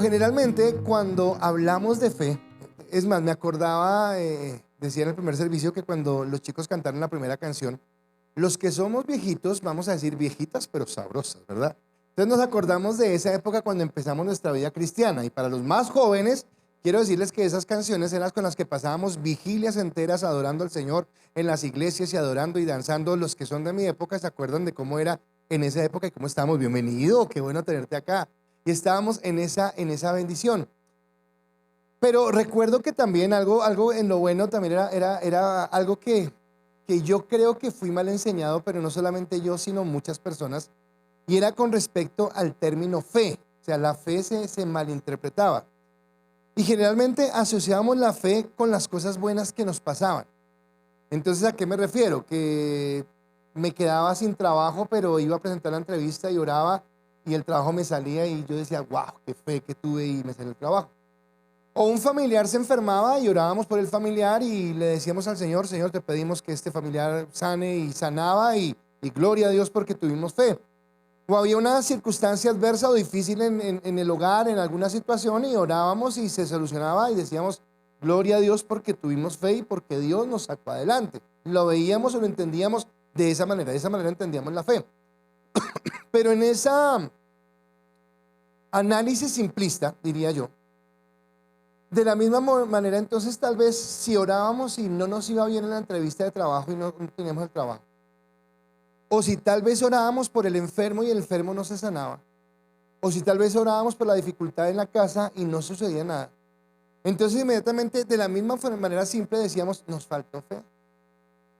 Generalmente cuando hablamos de fe, es más, me acordaba, decía en el primer servicio que cuando los chicos cantaron la primera canción, los que somos viejitos, vamos a decir viejitas pero sabrosas, ¿verdad? Entonces nos acordamos de esa época cuando empezamos nuestra vida cristiana, y para los más jóvenes, quiero decirles que esas canciones eran las con las que pasábamos vigilias enteras adorando al Señor en las iglesias y adorando y danzando. Los que son de mi época se acuerdan de cómo era en esa época y cómo estábamos. Bienvenido, qué bueno tenerte acá. Y estábamos en esa bendición. Pero recuerdo que también algo en lo bueno también era algo que yo creo que fui mal enseñado, pero no solamente yo, sino muchas personas, y era con respecto al término fe. O sea, la fe se malinterpretaba. Y generalmente asociábamos la fe con las cosas buenas que nos pasaban. Entonces, ¿a qué me refiero? Que me quedaba sin trabajo, pero iba a presentar la entrevista y oraba y el trabajo me salía y yo decía, wow, qué fe que tuve y me salió el trabajo. O un familiar se enfermaba y orábamos por el familiar y le decíamos al Señor, Señor, te pedimos que este familiar sane, y sanaba, y gloria a Dios porque tuvimos fe. O había una circunstancia adversa o difícil en el hogar, en alguna situación, y orábamos y se solucionaba y decíamos, gloria a Dios porque tuvimos fe y porque Dios nos sacó adelante. Lo veíamos o lo entendíamos de esa manera entendíamos la fe. Pero en esa análisis simplista, diría yo, de la misma manera, entonces tal vez si orábamos y no nos iba bien en la entrevista de trabajo y no teníamos el trabajo, o si tal vez orábamos por el enfermo y el enfermo no se sanaba, o si tal vez orábamos por la dificultad en la casa y no sucedía nada, entonces inmediatamente de la misma manera simple decíamos, nos faltó fe,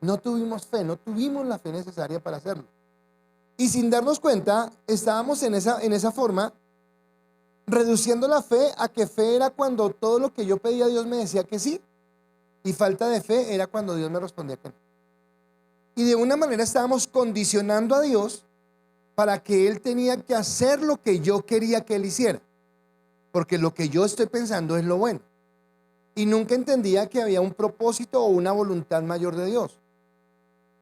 no tuvimos fe, no tuvimos la fe necesaria para hacerlo. Y sin darnos cuenta, estábamos en esa forma, reduciendo la fe a que fe era cuando todo lo que yo pedía a Dios me decía que sí, y falta de fe era cuando Dios me respondía que no. Y de una manera estábamos condicionando a Dios para que Él tenía que hacer lo que yo quería que Él hiciera, porque lo que yo estoy pensando es lo bueno. Y nunca entendía que había un propósito o una voluntad mayor de Dios.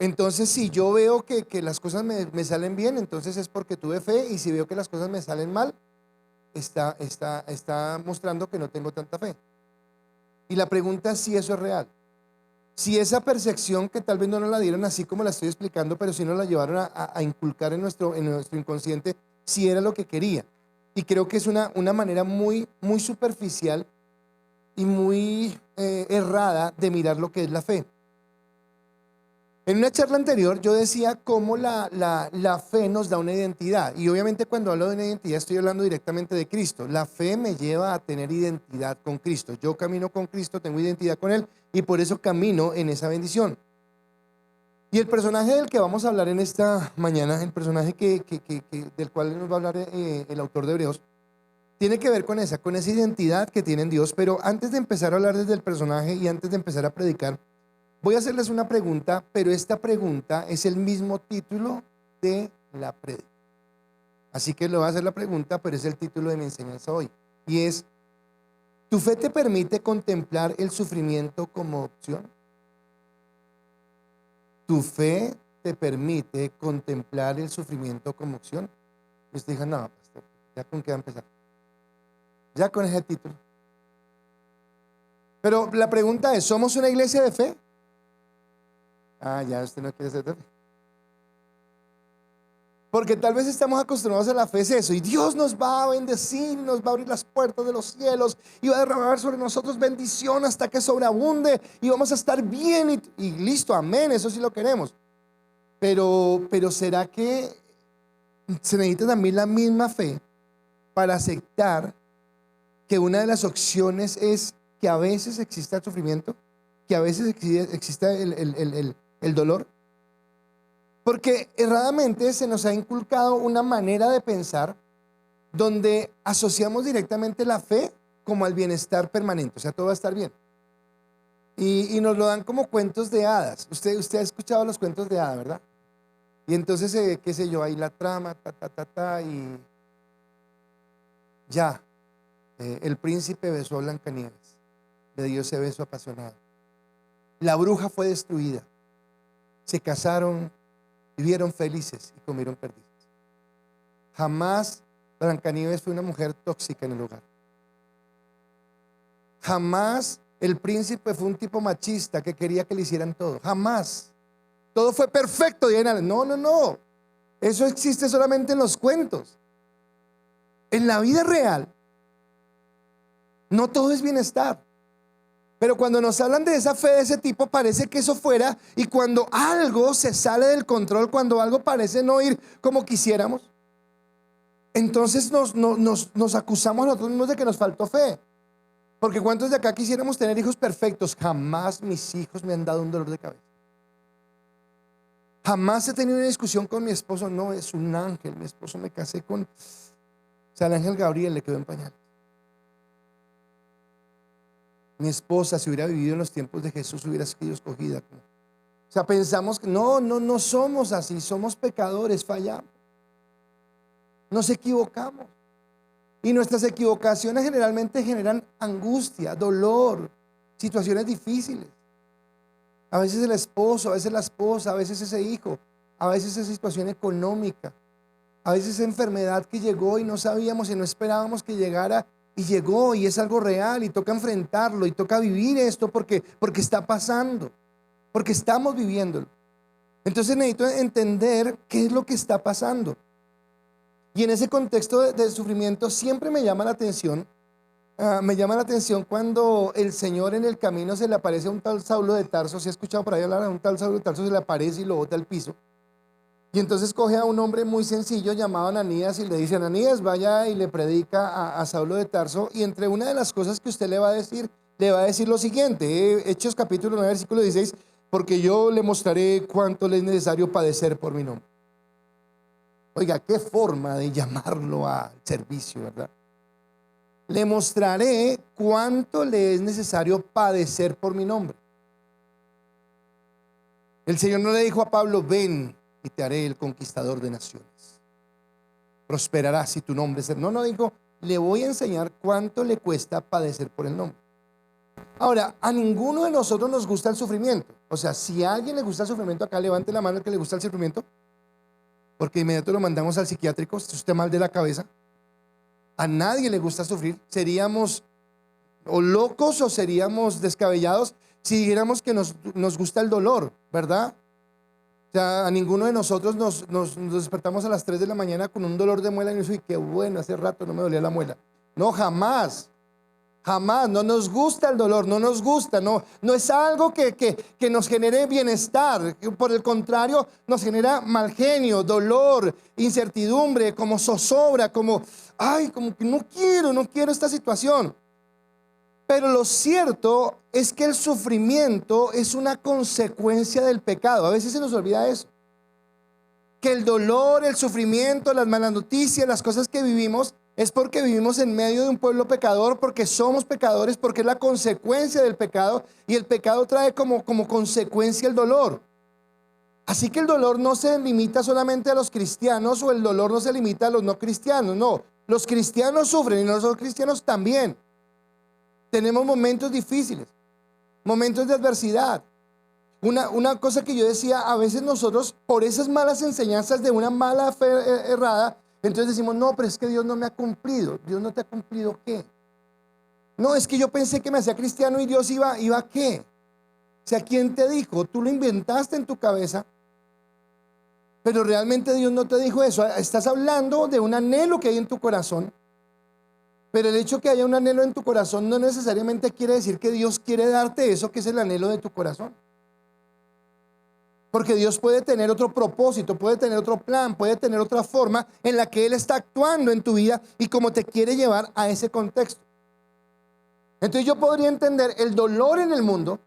Entonces, si yo veo que las cosas me salen bien, entonces es porque tuve fe, y si veo que las cosas me salen mal, está mostrando que no tengo tanta fe. Y la pregunta es si eso es real. Si esa percepción, que tal vez no nos la dieron así como la estoy explicando, pero si nos la llevaron a inculcar en nuestro inconsciente, si era lo que quería. Y creo que es una manera muy, muy superficial y muy errada de mirar lo que es la fe. En una charla anterior yo decía cómo la fe nos da una identidad, y obviamente cuando hablo de una identidad estoy hablando directamente de Cristo. La fe me lleva a tener identidad con Cristo. Yo camino con Cristo, tengo identidad con Él, y por eso camino en esa bendición. Y el personaje del que vamos a hablar en esta mañana, el personaje del cual nos va a hablar el autor de Hebreos, tiene que ver con esa identidad que tiene en Dios. Pero antes de empezar a hablar desde el personaje y antes de empezar a predicar, voy a hacerles una pregunta, pero esta pregunta es el mismo título de la prédica. Así que le voy a hacer la pregunta, pero es el título de mi enseñanza hoy. Y es, ¿tu fe te permite contemplar el sufrimiento como opción? ¿Tu fe te permite contemplar el sufrimiento como opción? Y usted dijo, no, pastor, ¿ya con qué va a empezar? Ya con ese título. Pero la pregunta es, ¿somos una iglesia de fe? Ah, ya usted no quiere ser de fe. Porque tal vez estamos acostumbrados a la fe, es eso, y Dios nos va a bendecir, nos va a abrir las puertas de los cielos y va a derramar sobre nosotros bendición hasta que sobreabunde y vamos a estar bien y listo, amén, eso sí lo queremos. Pero ¿será que se necesita también la misma fe para aceptar que una de las opciones es que a veces exista el sufrimiento, que a veces exista el dolor? Porque erradamente se nos ha inculcado una manera de pensar donde asociamos directamente la fe como al bienestar permanente, o sea, todo va a estar bien. Y nos lo dan como cuentos de hadas. Usted ha escuchado los cuentos de hadas, ¿verdad? Y entonces, qué sé yo, ahí la trama, y ya, el príncipe besó a Blancanieves, le dio ese beso apasionado. La bruja fue destruida, se casaron, vivieron felices y comieron perdices. Jamás Blancanieves fue una mujer tóxica en el hogar. Jamás el príncipe fue un tipo machista que quería que le hicieran todo. Jamás. Todo fue perfecto. No, no, no. Eso existe solamente en los cuentos. En la vida real, no todo es bienestar. Pero cuando nos hablan de esa fe de ese tipo, parece que eso fuera. Y cuando algo se sale del control, cuando algo parece no ir como quisiéramos, entonces nos acusamos a nosotros mismos de que nos faltó fe. Porque ¿cuántos de acá quisiéramos tener hijos perfectos? Jamás mis hijos me han dado un dolor de cabeza. Jamás he tenido una discusión con mi esposo. No, es un ángel. Mi esposo, me casé con, o sea, el ángel Gabriel le quedó en pañales. Mi esposa, si hubiera vivido en los tiempos de Jesús, hubiera sido escogida. O sea, pensamos que no somos así. Somos pecadores, fallamos. Nos equivocamos. Y nuestras equivocaciones generalmente generan angustia, dolor, situaciones difíciles. A veces el esposo, a veces la esposa, a veces ese hijo, a veces esa situación económica, a veces esa enfermedad que llegó y no sabíamos y no esperábamos que llegara y llegó y es algo real y toca enfrentarlo y toca vivir esto porque está pasando, porque estamos viviéndolo. Entonces necesito entender qué es lo que está pasando. Y en ese contexto de sufrimiento siempre me llama la atención. Me llama la atención cuando el Señor en el camino se le aparece a un tal Saulo de Tarso. ¿Se ha escuchado por ahí hablar de un tal Saulo de Tarso? Se le aparece y lo bota al piso. Y entonces coge a un hombre muy sencillo llamado Ananías y le dice: Ananías, vaya y le predica a Saulo de Tarso. Y entre una de las cosas que usted le va a decir lo siguiente. Hechos capítulo 9, versículo 16. Porque yo le mostraré cuánto le es necesario padecer por mi nombre. Oiga, qué forma de llamarlo al servicio, ¿verdad? Le mostraré cuánto le es necesario padecer por mi nombre. El Señor no le dijo a Pablo: ven y te haré el conquistador de naciones. Prosperarás si tu nombre es. No dijo: le voy a enseñar cuánto le cuesta padecer por el nombre. Ahora, a ninguno de nosotros nos gusta el sufrimiento. O sea, si a alguien le gusta el sufrimiento, acá levante la mano el que le gusta el sufrimiento. Porque inmediato lo mandamos al psiquiátrico si usted mal de la cabeza. A nadie le gusta sufrir. Seríamos o locos o seríamos descabellados si dijéramos que nos gusta el dolor, ¿verdad? O sea, a ninguno de nosotros nos despertamos a las 3 de la mañana con un dolor de muela y nos dice: qué bueno, hace rato no me dolía la muela. No, jamás. Jamás, no nos gusta el dolor, no nos gusta, no es algo que nos genere bienestar. Por el contrario, nos genera mal genio, dolor, incertidumbre, como zozobra, como que no quiero esta situación. Pero lo cierto es que el sufrimiento es una consecuencia del pecado. A veces se nos olvida eso. Que el dolor, el sufrimiento, las malas noticias, las cosas que vivimos, es porque vivimos en medio de un pueblo pecador, porque somos pecadores, porque es la consecuencia del pecado, y el pecado trae como consecuencia el dolor. Así que el dolor no se limita solamente a los cristianos, o el dolor no se limita a los no cristianos. No, los cristianos sufren y los no cristianos también. Tenemos momentos difíciles, momentos de adversidad. Una cosa que yo decía: a veces nosotros, por esas malas enseñanzas de una mala fe errada, entonces decimos: no, pero es que Dios no me ha cumplido. ¿Dios no te ha cumplido qué? No, es que yo pensé que me hacía cristiano y Dios iba a ¿qué? O sea, ¿quién te dijo? Tú lo inventaste en tu cabeza, pero realmente Dios no te dijo eso. Estás hablando de un anhelo que hay en tu corazón, pero el hecho que haya un anhelo en tu corazón no necesariamente quiere decir que Dios quiere darte eso que es el anhelo de tu corazón. Porque Dios puede tener otro propósito, puede tener otro plan, puede tener otra forma en la que Él está actuando en tu vida y cómo te quiere llevar a ese contexto. Entonces yo podría entender el dolor en el mundo,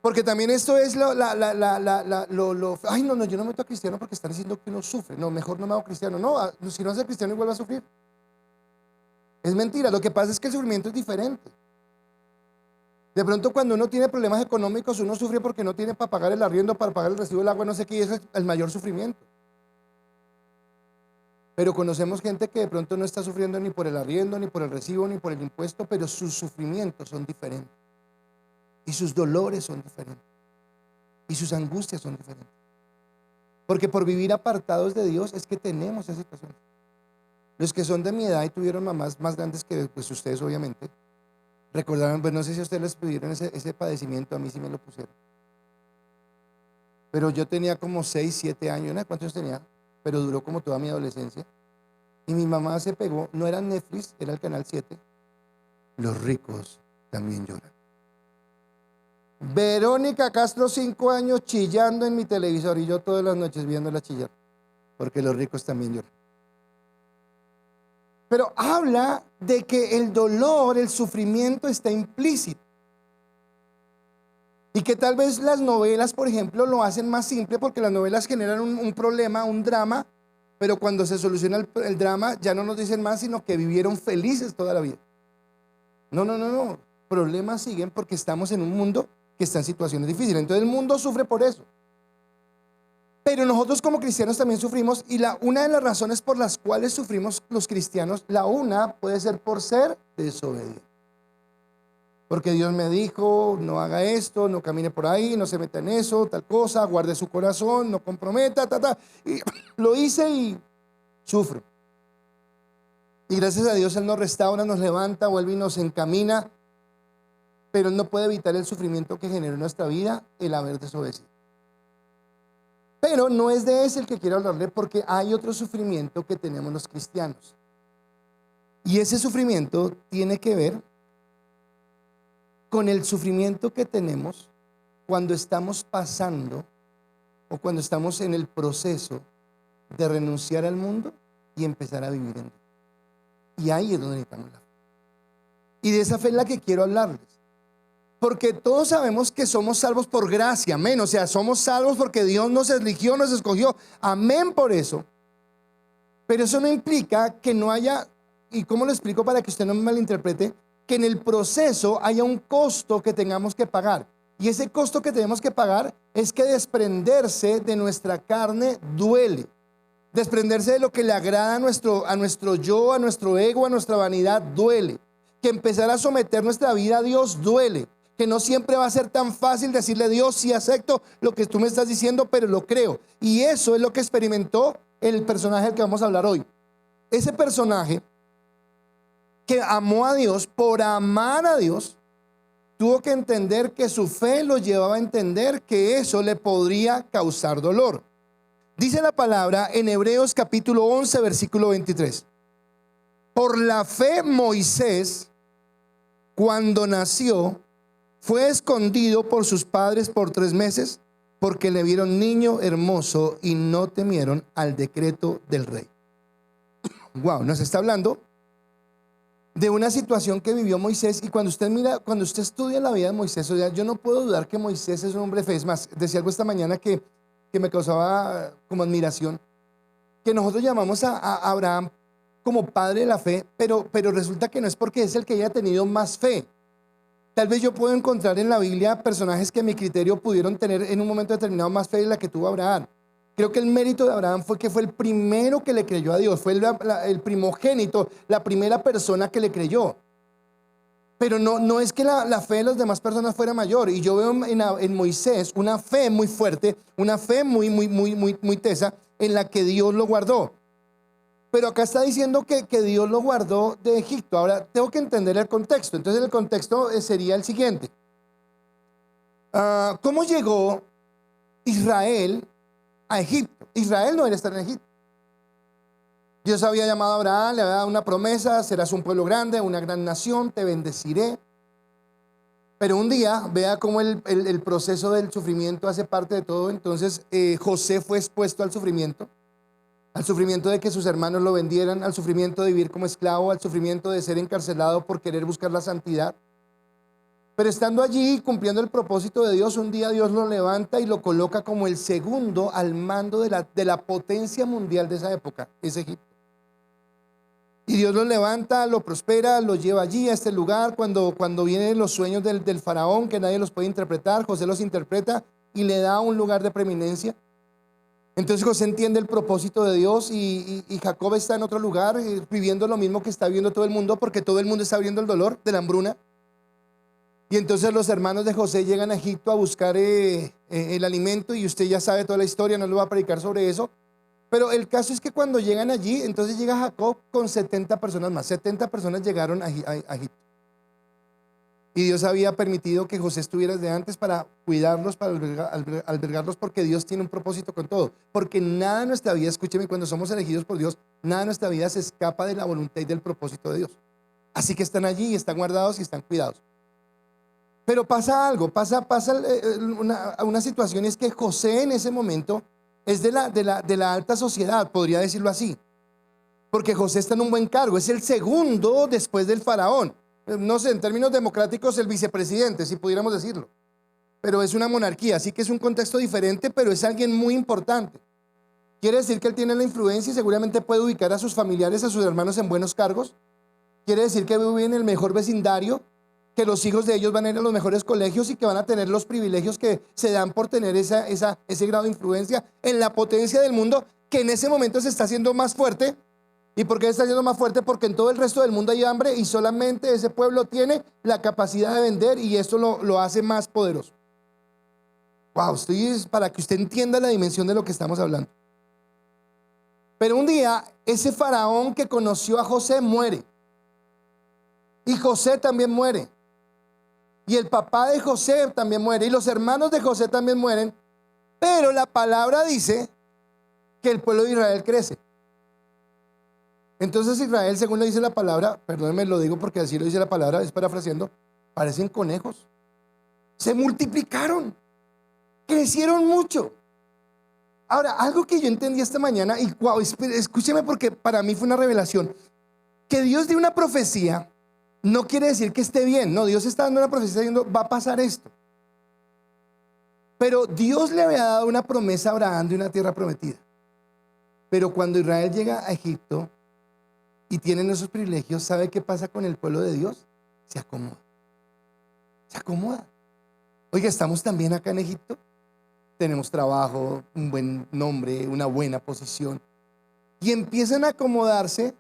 porque también esto es yo no me meto a cristiano porque están diciendo que uno sufre. No, mejor no me hago cristiano. No, si no hace cristiano igual va a sufrir. Es mentira. Lo que pasa es que el sufrimiento es diferente. De pronto cuando uno tiene problemas económicos, uno sufre porque no tiene para pagar el arriendo, para pagar el recibo del agua, no sé qué, y ese es el mayor sufrimiento. Pero conocemos gente que de pronto no está sufriendo ni por el arriendo, ni por el recibo, ni por el impuesto, pero sus sufrimientos son diferentes. Y sus dolores son diferentes. Y sus angustias son diferentes. Porque por vivir apartados de Dios es que tenemos esa situación. Los que son de mi edad y tuvieron mamás más grandes que pues ustedes obviamente, Recordaron, pues no sé si a ustedes les pidieron ese padecimiento, a mí sí me lo pusieron. Pero yo tenía como 6, 7 años, ¿no? ¿Cuántos tenía? Pero duró como toda mi adolescencia. Y mi mamá se pegó, no era Netflix, era el canal 7. Los ricos también lloran. Verónica Castro, 5 años, chillando en mi televisor y yo todas las noches viéndola chillar, porque los ricos también lloran. Pero habla de que el dolor, el sufrimiento está implícito. Y que tal vez las novelas, por ejemplo, lo hacen más simple porque las novelas generan un problema, un drama, pero cuando se soluciona el drama ya no nos dicen más, sino que vivieron felices toda la vida. No. Problemas siguen porque estamos en un mundo que está en situaciones difíciles. Entonces el mundo sufre por eso. Pero nosotros como cristianos también sufrimos, y una de las razones por las cuales sufrimos los cristianos, la una puede ser por ser desobedientes. Porque Dios me dijo, no haga esto, no camine por ahí, no se meta en eso, tal cosa, guarde su corazón, no comprometa, y lo hice y sufro. Y gracias a Dios Él nos restaura, nos levanta, vuelve y nos encamina, pero Él no puede evitar el sufrimiento que generó en nuestra vida el haber desobedecido. Pero no es de ese el que quiero hablarle, porque hay otro sufrimiento que tenemos los cristianos. Y ese sufrimiento tiene que ver con el sufrimiento que tenemos cuando estamos pasando o cuando estamos en el proceso de renunciar al mundo y empezar a vivir en Dios. Y ahí es donde necesitamos la fe. Y de esa fe es la que quiero hablarles. Porque todos sabemos que somos salvos por gracia, amén. O sea, somos salvos porque Dios nos eligió, nos escogió, amén por eso. Pero eso no implica que no haya, y cómo lo explico para que usted no me malinterprete, que en el proceso haya un costo que tengamos que pagar. Y ese costo que tenemos que pagar es que desprenderse de nuestra carne duele. Desprenderse de lo que le agrada a nuestro yo, a nuestro ego, a nuestra vanidad duele. Que empezar a someter nuestra vida a Dios duele. Que no siempre va a ser tan fácil decirle a Dios, sí acepto lo que tú me estás diciendo, pero lo creo. Y eso es lo que experimentó el personaje del que vamos a hablar hoy. Ese personaje que amó a Dios, por amar a Dios, tuvo que entender que su fe lo llevaba a entender que eso le podría causar dolor. Dice la palabra en Hebreos capítulo 11, versículo 23. Por la fe Moisés, cuando nació, fue escondido por sus padres por 3 meses, porque le vieron niño hermoso y no temieron al decreto del rey. Wow, nos está hablando de una situación que vivió Moisés. Y cuando usted estudia la vida de Moisés, o sea, yo no puedo dudar que Moisés es un hombre de fe. Es más, decía algo esta mañana que me causaba como admiración, que nosotros llamamos a Abraham como padre de la fe, pero resulta que no es porque es el que haya tenido más fe. Tal vez yo puedo encontrar en la Biblia personajes que a mi criterio pudieron tener en un momento determinado más fe de la que tuvo Abraham. Creo que el mérito de Abraham fue que fue el primero que le creyó a Dios, fue el primogénito, la primera persona que le creyó. Pero no es que la fe de las demás personas fuera mayor. Y yo veo en Moisés una fe muy fuerte, una fe muy tesa, en la que Dios lo guardó. Pero acá está diciendo que Dios lo guardó de Egipto. Ahora tengo que entender el contexto. Entonces el contexto sería el siguiente. ¿Cómo llegó Israel a Egipto? Israel no era estar en Egipto. Dios había llamado a Abraham, le había dado una promesa: serás un pueblo grande, una gran nación, te bendeciré. Pero un día, vea cómo el proceso del sufrimiento hace parte de todo. Entonces José fue expuesto al sufrimiento de que sus hermanos lo vendieran, al sufrimiento de vivir como esclavo, al sufrimiento de ser encarcelado por querer buscar la santidad. Pero estando allí cumpliendo el propósito de Dios, un día Dios lo levanta y lo coloca como el segundo al mando de la potencia mundial de esa época, es Egipto. Y Dios lo levanta, lo prospera, lo lleva allí a este lugar. Cuando vienen los sueños del faraón, que nadie los puede interpretar, José los interpreta y le da un lugar de preeminencia. Entonces José entiende el propósito de Dios y Jacob está en otro lugar viviendo lo mismo que está viviendo todo el mundo, porque todo el mundo está viviendo el dolor de la hambruna. Y entonces los hermanos de José llegan a Egipto a buscar el alimento, y usted ya sabe toda la historia, no le voy a predicar sobre eso. Pero el caso es que cuando llegan allí, entonces llega Jacob con 70 personas más. 70 personas llegaron a Egipto. Y Dios había permitido que José estuviera desde antes para cuidarlos, para albergarlos, porque Dios tiene un propósito con todo. Porque nada en nuestra vida, escúcheme, cuando somos elegidos por Dios, nada en nuestra vida se escapa de la voluntad y del propósito de Dios. Así que están allí, están guardados y están cuidados. Pero pasa algo, pasa una situación, es que José en ese momento es de la alta sociedad, podría decirlo así. Porque José está en un buen cargo, es el segundo después del faraón. No sé, en términos democráticos, el vicepresidente, si pudiéramos decirlo. Pero es una monarquía, así que es un contexto diferente, pero es alguien muy importante. Quiere decir que él tiene la influencia y seguramente puede ubicar a sus familiares, a sus hermanos en buenos cargos. Quiere decir que vive en el mejor vecindario, que los hijos de ellos van a ir a los mejores colegios y que van a tener los privilegios que se dan por tener ese grado de influencia en la potencia del mundo, que en ese momento se está haciendo más fuerte. ¿Y por qué está haciendo más fuerte? Porque en todo el resto del mundo hay hambre y solamente ese pueblo tiene la capacidad de vender y esto lo hace más poderoso. Wow, para que usted entienda la dimensión de lo que estamos hablando. Pero un día ese faraón que conoció a José muere. Y José también muere. Y el papá de José también muere. Y los hermanos de José también mueren. Pero la palabra dice que el pueblo de Israel crece. Entonces Israel, según lo dice la palabra, perdónenme, lo digo porque así lo dice la palabra, es parafraseando, parecen conejos. Se multiplicaron, crecieron mucho. Ahora, algo que yo entendí esta mañana, y wow, escúcheme porque para mí fue una revelación, que Dios dio una profecía, no quiere decir que esté bien, no, Dios está dando una profecía diciendo, va a pasar esto. Pero Dios le había dado una promesa a Abraham de una tierra prometida. Pero cuando Israel llega a Egipto, y tienen esos privilegios, ¿sabe qué pasa con el pueblo de Dios? Se acomoda. Se acomoda. Oiga, estamos también acá en Egipto. Tenemos trabajo, un buen nombre, una buena posición. Y empiezan a acomodarse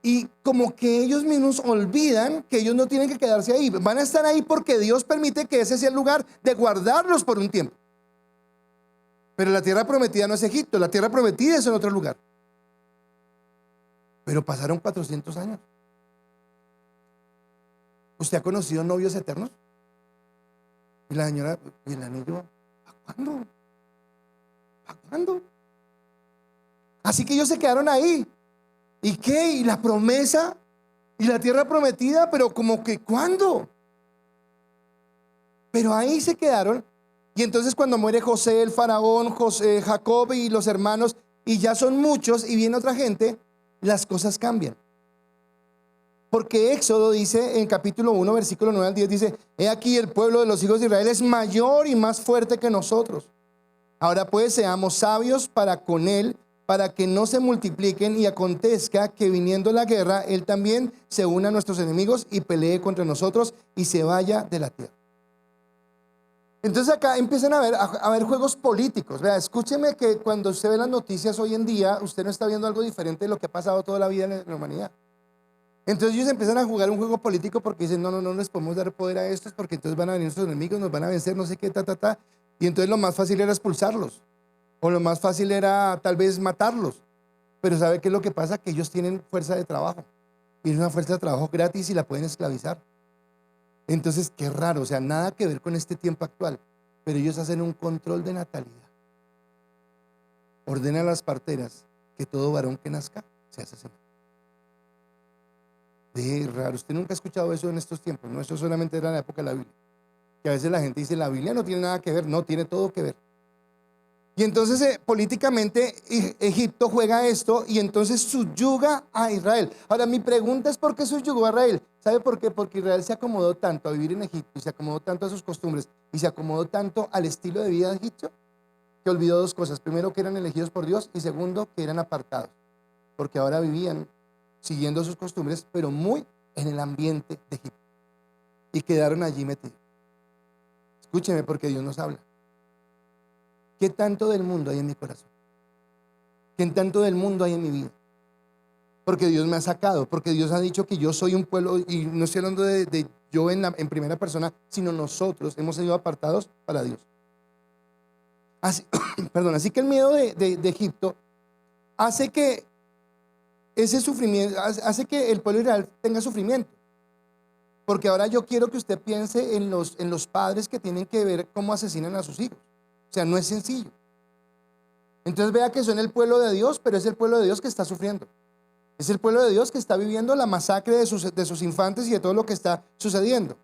y como que ellos mismos olvidan que ellos no tienen que quedarse ahí. Van a estar ahí porque Dios permite que ese sea el lugar de guardarlos por un tiempo. Pero la tierra prometida no es Egipto, la tierra prometida es en otro lugar. Pero pasaron 400 años. ¿Usted ha conocido novios eternos? Y la señora, ¿y el anillo? ¿A cuándo? ¿A cuándo? Así que ellos se quedaron ahí. ¿Y qué? ¿Y la promesa? ¿Y la tierra prometida? Pero como que ¿cuándo? Pero ahí se quedaron. Y entonces cuando muere José, el faraón, Jacob y los hermanos, y ya son muchos y viene otra gente, las cosas cambian. Porque Éxodo dice en capítulo 1, versículo 9 al 10, dice: he aquí el pueblo de los hijos de Israel es mayor y más fuerte que nosotros. Ahora pues seamos sabios para con él, para que no se multipliquen y acontezca que viniendo la guerra, él también se una a nuestros enemigos y pelee contra nosotros y se vaya de la tierra. Entonces acá empiezan a ver juegos políticos. Vea, escúcheme que cuando usted ve las noticias hoy en día, usted no está viendo algo diferente de lo que ha pasado toda la vida en la humanidad. Entonces ellos empiezan a jugar un juego político porque dicen, no les podemos dar poder a estos porque entonces van a venir nuestros enemigos, nos van a vencer, no sé qué, Y entonces lo más fácil era expulsarlos. O lo más fácil era tal vez matarlos. Pero ¿sabe qué es lo que pasa? Que ellos tienen fuerza de trabajo. Y es una fuerza de trabajo gratis y la pueden esclavizar. Entonces, qué raro, o sea, nada que ver con este tiempo actual, pero ellos hacen un control de natalidad. Ordenan a las parteras que todo varón que nazca se hace semilla. De raro, usted nunca ha escuchado eso en estos tiempos, no, eso solamente era en la época de la Biblia. Que a veces la gente dice, la Biblia no tiene nada que ver, no, tiene todo que ver. Y entonces políticamente Egipto juega esto y entonces subyuga a Israel. Ahora mi pregunta es ¿por qué subyugó a Israel? ¿Sabe por qué? Porque Israel se acomodó tanto a vivir en Egipto y se acomodó tanto a sus costumbres y se acomodó tanto al estilo de vida de Egipto que olvidó dos cosas. Primero, que eran elegidos por Dios y segundo, que eran apartados. Porque ahora vivían siguiendo sus costumbres, pero muy en el ambiente de Egipto. Y quedaron allí metidos. Escúcheme porque Dios nos habla. ¿Qué tanto del mundo hay en mi corazón? ¿Qué tanto del mundo hay en mi vida? Porque Dios me ha sacado, porque Dios ha dicho que yo soy un pueblo, y no estoy hablando de yo en primera persona, sino nosotros hemos sido apartados para Dios. Así, así que el miedo de Egipto hace que ese sufrimiento, hace que el pueblo de Israel tenga sufrimiento. Porque ahora yo quiero que usted piense en los padres que tienen que ver cómo asesinan a sus hijos. O sea, no es sencillo. Entonces vea que son el pueblo de Dios, pero es el pueblo de Dios que está sufriendo. Es el pueblo de Dios que está viviendo la masacre de sus infantes y de todo lo que está sucediendo.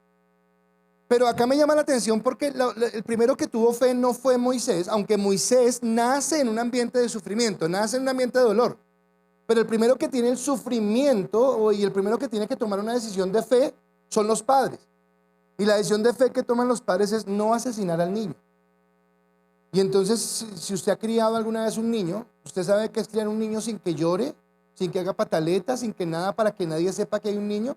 Pero acá me llama la atención porque el primero que tuvo fe no fue Moisés, aunque Moisés nace en un ambiente de sufrimiento, nace en un ambiente de dolor. Pero el primero que tiene el sufrimiento y el primero que tiene que tomar una decisión de fe son los padres. Y la decisión de fe que toman los padres es no asesinar al niño. Y entonces, si usted ha criado alguna vez un niño, usted sabe que es criar un niño sin que llore, sin que haga pataletas, sin que nada, para que nadie sepa que hay un niño.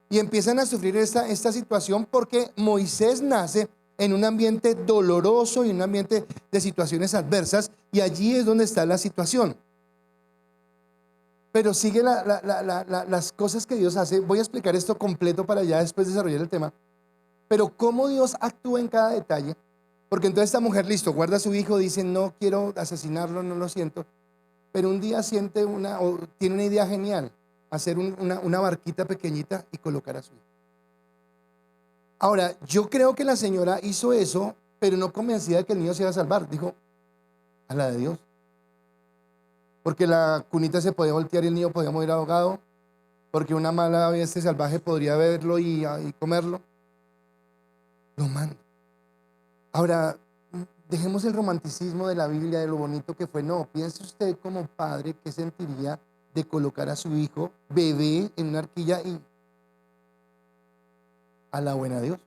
Y empiezan a sufrir esta situación porque Moisés nace en un ambiente doloroso y en un ambiente de situaciones adversas, y allí es donde está la situación. Pero sigue las cosas que Dios hace. Voy a explicar esto completo para ya después desarrollar el tema. Pero cómo Dios actúa en cada detalle. Porque entonces esta mujer, listo, guarda a su hijo, dice, no quiero asesinarlo, no lo siento. Pero un día siente o tiene una idea genial, hacer una barquita pequeñita y colocar a su hijo. Ahora, yo creo que la señora hizo eso, pero no convencida de que el niño se iba a salvar. Dijo, a la de Dios. Porque la cunita se podía voltear y el niño podía morir ahogado. Porque una mala bestia salvaje podría verlo y comerlo. Lo manda. Ahora, dejemos el romanticismo de la Biblia, de lo bonito que fue. No, piense usted como padre qué sentiría de colocar a su hijo bebé en una arquilla y a la buena Dios,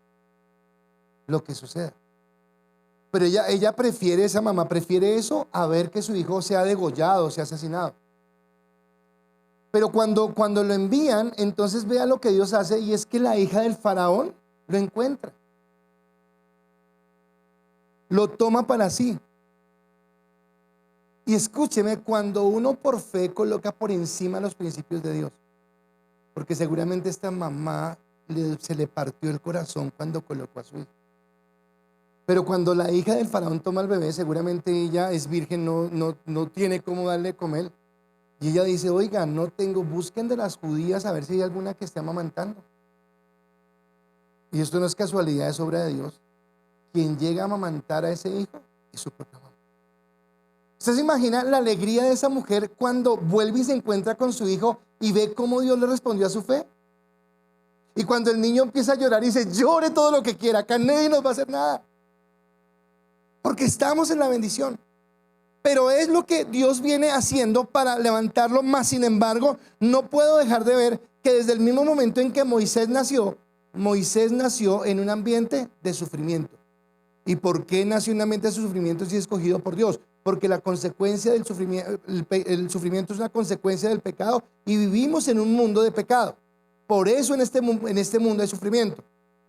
lo que suceda. Pero ella prefiere, esa mamá prefiere eso a ver que su hijo sea degollado, sea asesinado. Pero cuando lo envían, entonces vea lo que Dios hace, y es que la hija del faraón lo encuentra. Lo toma para sí. Y escúcheme, cuando uno por fe coloca por encima los principios de Dios, porque seguramente esta mamá se le partió el corazón cuando colocó a su hijo. Pero cuando la hija del faraón toma al bebé, seguramente ella es virgen, no tiene cómo darle comer. Y ella dice, oiga, busquen de las judías a ver si hay alguna que esté amamantando. Y esto no es casualidad, es obra de Dios. Quien llega a amamantar a ese hijo es su propia mamá. ¿Usted se imagina la alegría de esa mujer cuando vuelve y se encuentra con su hijo y ve cómo Dios le respondió a su fe? Y cuando el niño empieza a llorar y dice, llore todo lo que quiera, acá nadie nos va a hacer nada. Porque estamos en la bendición. Pero es lo que Dios viene haciendo para levantarlo. Más sin embargo, no puedo dejar de ver que desde el mismo momento en que Moisés nació en un ambiente de sufrimiento. ¿Y por qué nació en un ambiente de sufrimiento si es escogido por Dios? Porque la consecuencia del sufrimiento, el sufrimiento es una consecuencia del pecado, y vivimos en un mundo de pecado. Por eso en este mundo hay sufrimiento.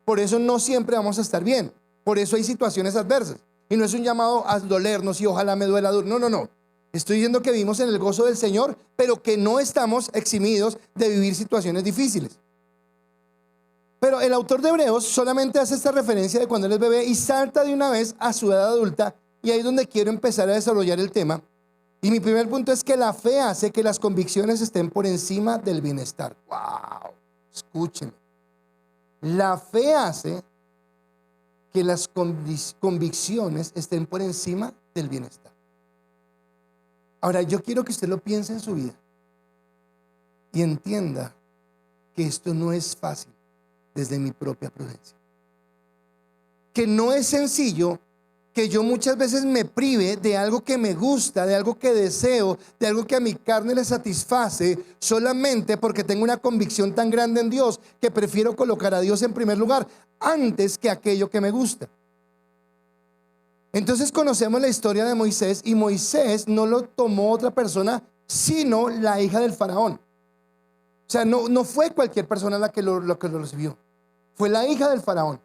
Por eso no siempre vamos a estar bien. Por eso hay situaciones adversas. Y no es un llamado a dolernos y ojalá me duela. No. Estoy diciendo que vivimos en el gozo del Señor, pero que no estamos eximidos de vivir situaciones difíciles. Pero el autor de Hebreos solamente hace esta referencia de cuando él es bebé y salta de una vez a su edad adulta, y ahí es donde quiero empezar a desarrollar el tema. Y mi primer punto es que la fe hace que las convicciones estén por encima del bienestar. ¡Wow! Escúchenme. La fe hace que las convicciones estén por encima del bienestar. Ahora, yo quiero que usted lo piense en su vida y entienda que esto no es fácil desde mi propia prudencia. Que no es sencillo que yo muchas veces me prive de algo que me gusta, de algo que deseo, de algo que a mi carne le satisface, solamente porque tengo una convicción tan grande en Dios que prefiero colocar a Dios en primer lugar antes que aquello que me gusta. Entonces conocemos la historia de Moisés, y Moisés no lo tomó otra persona sino la hija del faraón. O sea, no fue cualquier persona la que lo recibió, fue la hija del faraón.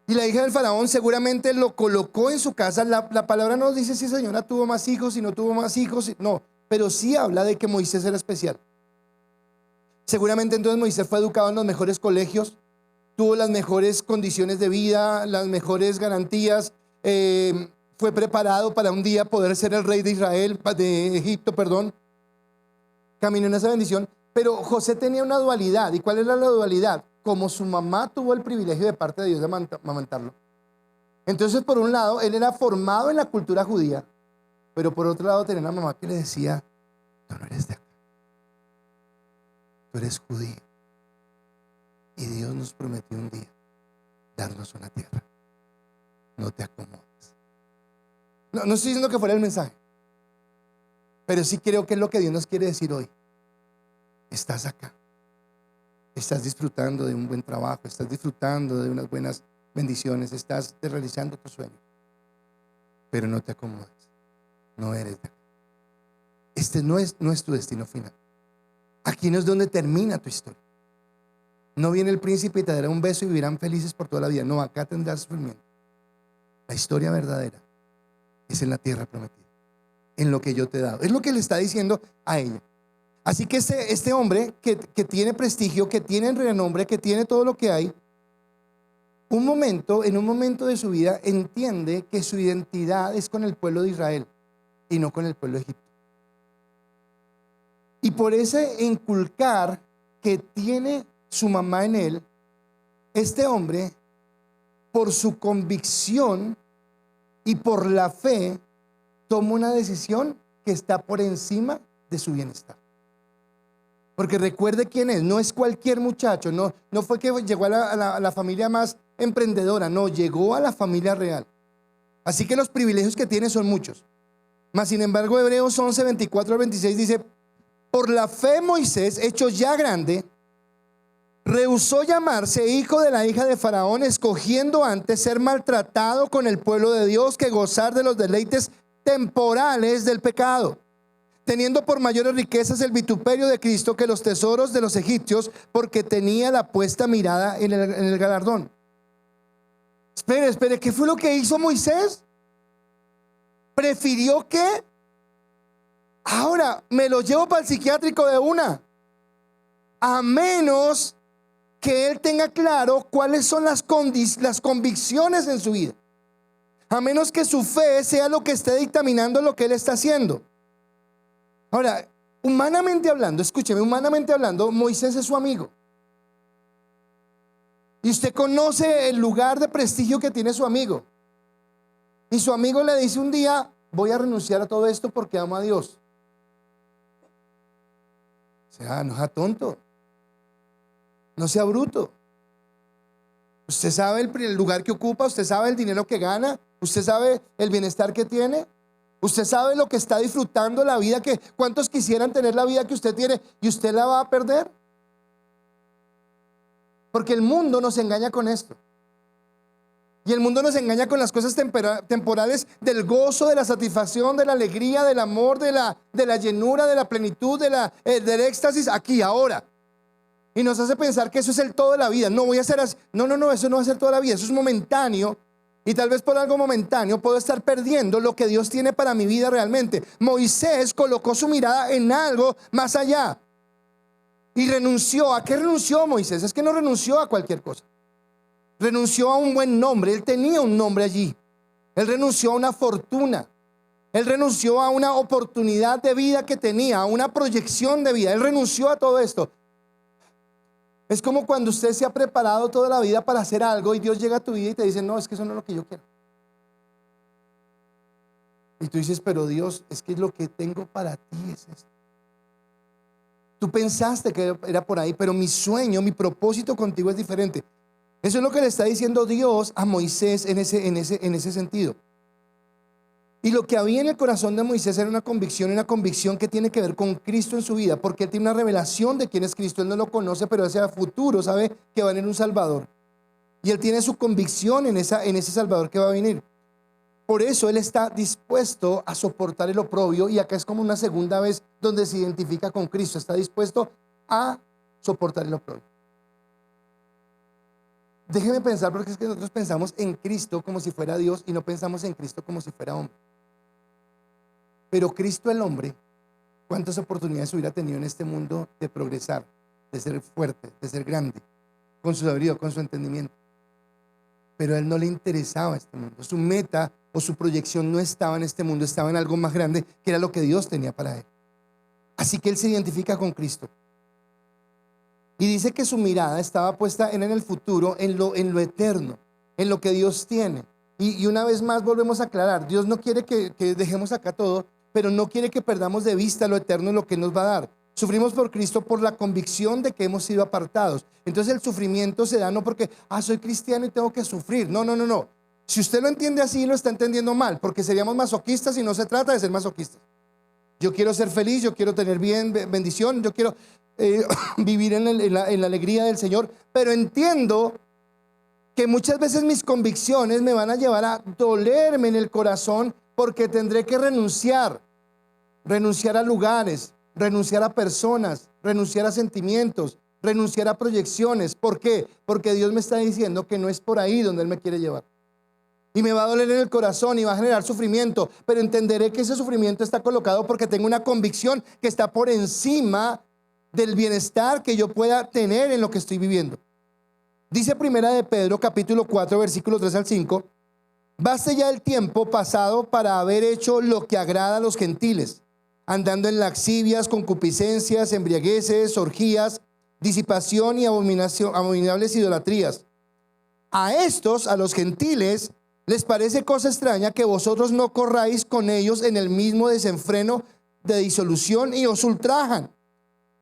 Y la hija del faraón seguramente lo colocó en su casa. La palabra no nos dice si señora tuvo más hijos, si no tuvo más hijos, no, pero sí habla de que Moisés era especial. Seguramente entonces Moisés fue educado en los mejores colegios, tuvo las mejores condiciones de vida, las mejores garantías, fue preparado para un día poder ser el rey de Israel, de Egipto, perdón. Caminó en esa bendición. Pero José tenía una dualidad. ¿Y cuál era la dualidad? Como su mamá tuvo el privilegio de parte de Dios de amamantarlo. Entonces, por un lado, él era formado en la cultura judía, pero por otro lado tenía una mamá que le decía: tú no eres de acá, tú eres judío. Y Dios nos prometió un día darnos una tierra. No te acomodes. No estoy diciendo que fuera el mensaje, pero sí creo que es lo que Dios nos quiere decir hoy. Estás acá, estás disfrutando de un buen trabajo, estás disfrutando de unas buenas bendiciones, estás realizando tus sueños, pero no te acomodes, no eres de acá. Este no es tu destino final. Aquí no es donde termina tu historia. No viene el príncipe y te dará un beso y vivirán felices por toda la vida. No, acá tendrás sufrimiento. La historia verdadera es en la tierra prometida, en lo que yo te he dado. Es lo que le está diciendo a ella. Así que este hombre que tiene prestigio, que tiene renombre, que tiene todo lo que hay, en un momento de su vida entiende que su identidad es con el pueblo de Israel y no con el pueblo de Egipto. Y por ese inculcar que tiene su mamá en él, este hombre, por su convicción y por la fe, toma una decisión que está por encima de su bienestar. Porque recuerde quién es, no es cualquier muchacho, no fue que llegó a la familia más emprendedora, no, llegó a la familia real. Así que los privilegios que tiene son muchos. Mas sin embargo, Hebreos 11, 24 al 26 dice: por la fe Moisés, hecho ya grande, rehusó llamarse hijo de la hija de Faraón, escogiendo antes ser maltratado con el pueblo de Dios que gozar de los deleites temporales del pecado, teniendo por mayores riquezas el vituperio de Cristo que los tesoros de los egipcios, porque tenía la puesta mirada en el galardón. Espere, ¿qué fue lo que hizo Moisés? Prefirió que ahora me lo llevo para el psiquiátrico de una, a menos que él tenga claro cuáles son las convicciones en su vida, a menos que su fe sea lo que esté dictaminando lo que él está haciendo. Ahora, humanamente hablando, escúcheme, humanamente hablando, Moisés es su amigo. Y usted conoce el lugar de prestigio que tiene su amigo. Y su amigo le dice un día: voy a renunciar a todo esto porque amo a Dios. O sea, no sea tonto, no sea bruto. Usted sabe el lugar que ocupa, usted sabe el dinero que gana, usted sabe el bienestar que tiene, usted sabe lo que está disfrutando, la vida que, ¿cuántos quisieran tener la vida que usted tiene y usted la va a perder? Porque el mundo nos engaña con esto. Y el mundo nos engaña con las cosas temporales del gozo, de la satisfacción, de la alegría, del amor, de la llenura, de la plenitud, del éxtasis aquí, ahora. Y nos hace pensar que eso es el todo de la vida. No voy a hacer así. No, eso no va a ser toda la vida. Eso es momentáneo. Y tal vez por algo momentáneo puedo estar perdiendo lo que Dios tiene para mi vida realmente. Moisés colocó su mirada en algo más allá. Y renunció. ¿A qué renunció Moisés? Es que no renunció a cualquier cosa. Renunció a un buen nombre. Él tenía un nombre allí. Él renunció a una fortuna. Él renunció a una oportunidad de vida que tenía, a una proyección de vida. Él renunció a todo esto. Es como cuando usted se ha preparado toda la vida para hacer algo y Dios llega a tu vida y te dice: no, es que eso no es lo que yo quiero. Y tú dices: pero Dios, es que lo que tengo para ti es esto. Tú pensaste que era por ahí, pero mi sueño, mi propósito contigo es diferente. Eso es lo que le está diciendo Dios a Moisés en ese sentido. Y lo que había en el corazón de Moisés era una convicción que tiene que ver con Cristo en su vida, porque él tiene una revelación de quién es Cristo. Él no lo conoce, pero hacia el futuro sabe que va a venir un Salvador. Y él tiene su convicción en ese Salvador que va a venir. Por eso él está dispuesto a soportar el oprobio, y acá es como una segunda vez donde se identifica con Cristo. Está dispuesto a soportar el oprobio. Déjeme pensar, porque es que nosotros pensamos en Cristo como si fuera Dios y no pensamos en Cristo como si fuera hombre. Pero Cristo el hombre, ¿cuántas oportunidades hubiera tenido en este mundo de progresar, de ser fuerte, de ser grande, con su sabiduría, con su entendimiento? Pero a él no le interesaba este mundo. Su meta o su proyección no estaba en este mundo, estaba en algo más grande, que era lo que Dios tenía para él. Así que él se identifica con Cristo. Y dice que su mirada estaba puesta en el futuro, en lo eterno, en lo que Dios tiene. Y una vez más volvemos a aclarar, Dios no quiere que dejemos acá todo, pero no quiere que perdamos de vista lo eterno y lo que nos va a dar. Sufrimos por Cristo por la convicción de que hemos sido apartados. Entonces el sufrimiento se da no porque, soy cristiano y tengo que sufrir. No, no, no, no. Si usted lo entiende así, lo está entendiendo mal, porque seríamos masoquistas y no se trata de ser masoquistas. Yo quiero ser feliz, yo quiero tener bien, bendición, yo quiero vivir en la alegría del Señor, pero entiendo que muchas veces mis convicciones me van a llevar a dolerme en el corazón porque tendré que renunciar a lugares, renunciar a personas, renunciar a sentimientos, renunciar a proyecciones. ¿Por qué? Porque Dios me está diciendo que no es por ahí donde Él me quiere llevar. Y me va a doler en el corazón y va a generar sufrimiento, pero entenderé que ese sufrimiento está colocado porque tengo una convicción que está por encima del bienestar que yo pueda tener en lo que estoy viviendo. Dice Primera de Pedro, capítulo 4, versículos 3 al 5, baste ya el tiempo pasado para haber hecho lo que agrada a los gentiles, andando en laxivias, concupiscencias, embriagueces, orgías, disipación y abominables idolatrías. A estos, a los gentiles, les parece cosa extraña que vosotros no corráis con ellos en el mismo desenfreno de disolución y os ultrajan.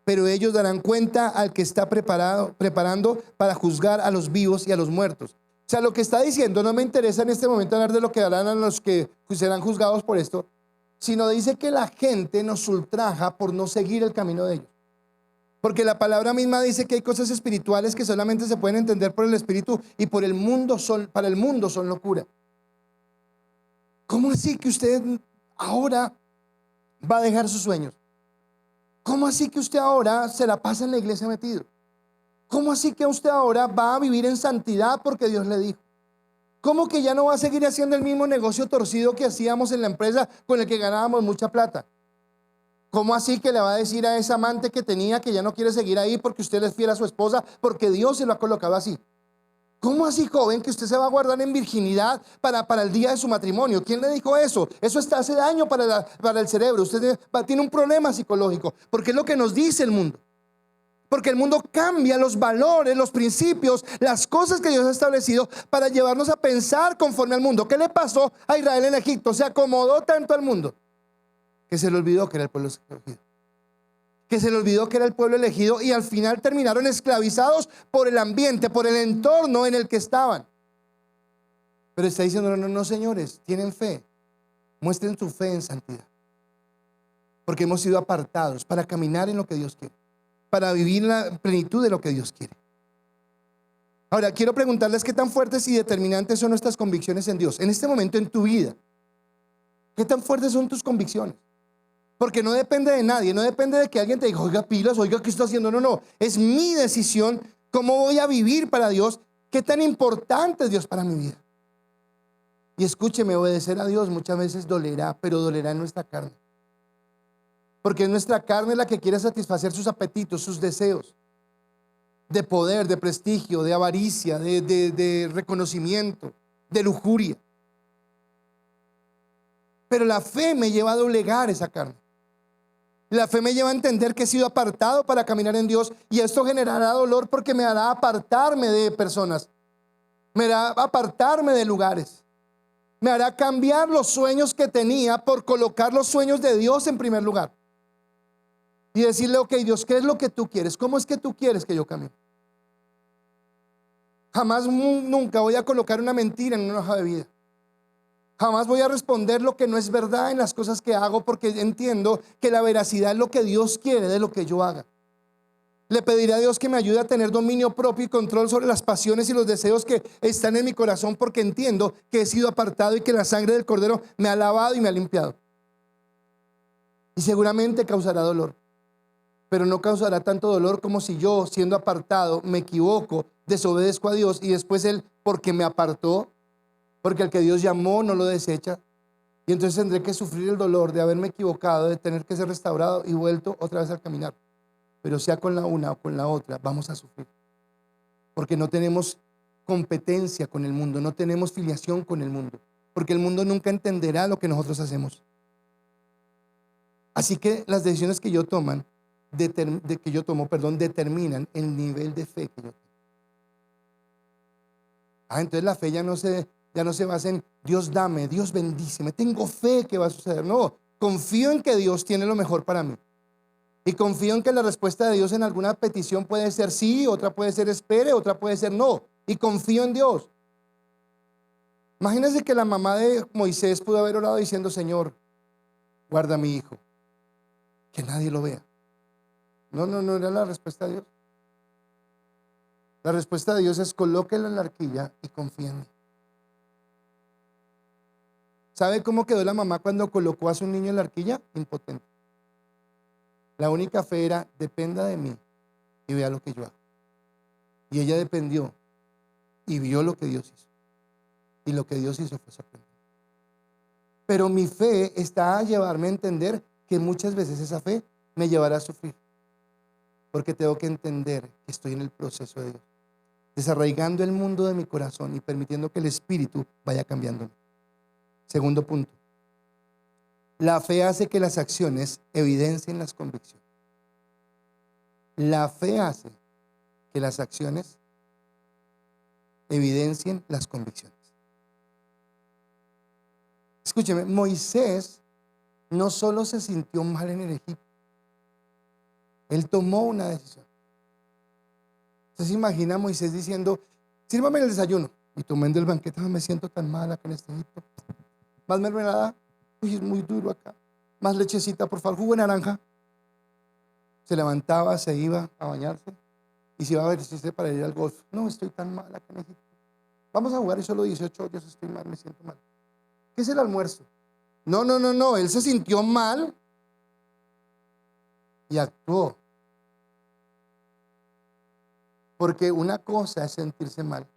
Pero ellos darán cuenta al que está preparando para juzgar a los vivos y a los muertos. O sea, lo que está diciendo, no me interesa en este momento hablar de lo que harán a los que serán juzgados por esto, sino dice que la gente nos ultraja por no seguir el camino de ellos. Porque la palabra misma dice que hay cosas espirituales que solamente se pueden entender por el Espíritu y para el mundo son locura. ¿Cómo así que usted ahora va a dejar sus sueños? ¿Cómo así que usted ahora se la pasa en la iglesia metido? ¿Cómo así que usted ahora va a vivir en santidad porque Dios le dijo? ¿Cómo que ya no va a seguir haciendo el mismo negocio torcido que hacíamos en la empresa con el que ganábamos mucha plata? ¿Cómo así que le va a decir a esa amante que tenía que ya no quiere seguir ahí porque usted es fiel a su esposa porque Dios se lo ha colocado así? ¿Cómo así, joven, que usted se va a guardar en virginidad para el día de su matrimonio? ¿Quién le dijo eso? Eso hace daño para el cerebro. Usted tiene un problema psicológico, porque es lo que nos dice el mundo. Porque el mundo cambia los valores, los principios, las cosas que Dios ha establecido para llevarnos a pensar conforme al mundo. ¿Qué le pasó a Israel en Egipto? Se acomodó tanto al mundo que se le olvidó que era el pueblo escogido, que se le olvidó que era el pueblo elegido, y al final terminaron esclavizados por el ambiente, por el entorno en el que estaban. Pero está diciendo, no, señores, tienen fe, muestren su fe en santidad, porque hemos sido apartados para caminar en lo que Dios quiere, para vivir la plenitud de lo que Dios quiere. Ahora, quiero preguntarles qué tan fuertes y determinantes son nuestras convicciones en Dios. En este momento en tu vida, ¿qué tan fuertes son tus convicciones? Porque no depende de nadie, no depende de que alguien te diga, oiga pilas, oiga, ¿qué está haciendo? No, es mi decisión, cómo voy a vivir para Dios, qué tan importante es Dios para mi vida. Y escúcheme, obedecer a Dios muchas veces dolerá, pero dolerá en nuestra carne. Porque es nuestra carne la que quiere satisfacer sus apetitos, sus deseos de poder, de prestigio, de avaricia, de reconocimiento, de lujuria. Pero la fe me lleva a doblegar esa carne. La fe me lleva a entender que he sido apartado para caminar en Dios, y esto generará dolor porque me hará apartarme de personas, me hará apartarme de lugares, me hará cambiar los sueños que tenía por colocar los sueños de Dios en primer lugar y decirle, ok, Dios, ¿qué es lo que tú quieres? ¿Cómo es que tú quieres que yo camine? Jamás, nunca voy a colocar una mentira en una hoja de vida. Jamás voy a responder lo que no es verdad en las cosas que hago, porque entiendo que la veracidad es lo que Dios quiere de lo que yo haga. Le pediré a Dios que me ayude a tener dominio propio y control sobre las pasiones y los deseos que están en mi corazón, porque entiendo que he sido apartado y que la sangre del Cordero me ha lavado y me ha limpiado. Y seguramente causará dolor, pero no causará tanto dolor como si yo, siendo apartado, me equivoco, desobedezco a Dios, y después Él, porque me apartó, porque al que Dios llamó no lo desecha, y entonces tendré que sufrir el dolor de haberme equivocado, de tener que ser restaurado y vuelto otra vez al caminar. Pero sea con la una o con la otra, vamos a sufrir, porque no tenemos competencia con el mundo, no tenemos filiación con el mundo, porque el mundo nunca entenderá lo que nosotros hacemos. Así que las decisiones que yo toman determinan el nivel de fe que yo tengo. Entonces la fe ya no se basa en Dios dame, Dios bendíceme, tengo fe que va a suceder. No, confío en que Dios tiene lo mejor para mí. Y confío en que la respuesta de Dios en alguna petición puede ser sí, otra puede ser espere, otra puede ser no. Y confío en Dios. Imagínense que la mamá de Moisés pudo haber orado diciendo: Señor, guarda a mi hijo, que nadie lo vea. No era la respuesta de Dios. La respuesta de Dios es: colóquelo en la arquilla y confía en mí. ¿Sabe cómo quedó la mamá cuando colocó a su niño en la arquilla? Impotente. La única fe era: dependa de mí y vea lo que yo hago. Y ella dependió y vio lo que Dios hizo. Y lo que Dios hizo fue sorprendente. Pero mi fe está a llevarme a entender que muchas veces esa fe me llevará a sufrir. Porque tengo que entender que estoy en el proceso de Dios, desarraigando el mundo de mi corazón y permitiendo que el Espíritu vaya cambiándome. Segundo punto. La fe hace que las acciones evidencien las convicciones. La fe hace que las acciones evidencien las convicciones. Escúcheme, Moisés no solo se sintió mal en el Egipto, él tomó una decisión. Entonces imagina a Moisés diciendo: sírvame el desayuno. Y tomando el banquete: me siento tan mal acá en este Egipto. Más mermelada, uy, es muy duro acá. Más lechecita, por favor, jugo de naranja. Se levantaba, se iba a bañarse y se iba a vestirse para ir al golf. No, estoy tan mal acá en Egipto. Vamos a jugar y solo 18 horas, estoy mal, me siento mal. ¿Qué es el almuerzo? No, él se sintió mal y actuó. Porque una cosa es sentirse mal.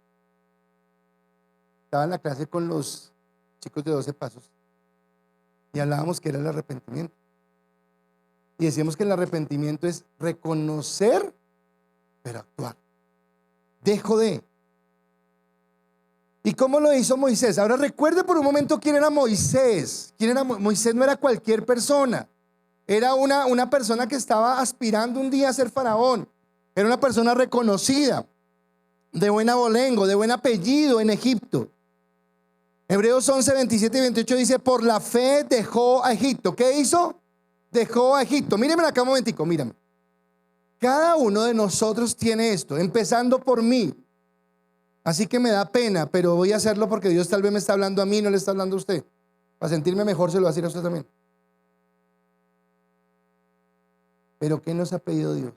Estaba en la clase con los chicos de 12 pasos y hablábamos que era el arrepentimiento. Y decíamos que el arrepentimiento es reconocer, pero actuar. Dejo de. ¿Y cómo lo hizo Moisés? Ahora recuerde por un momento quién era Moisés. Moisés no era cualquier persona. Era una persona que estaba aspirando un día a ser faraón. Era una persona reconocida, de buen abolengo, de buen apellido en Egipto. Hebreos 11, 27 y 28 dice: por la fe dejó a Egipto. ¿Qué hizo? Dejó a Egipto. Míreme acá un momentico, mírame. Cada uno de nosotros tiene esto, empezando por mí. Así que me da pena, pero voy a hacerlo porque Dios tal vez me está hablando a mí, no le está hablando a usted. Para sentirme mejor se lo va a decir a usted también. Pero ¿qué nos ha pedido Dios?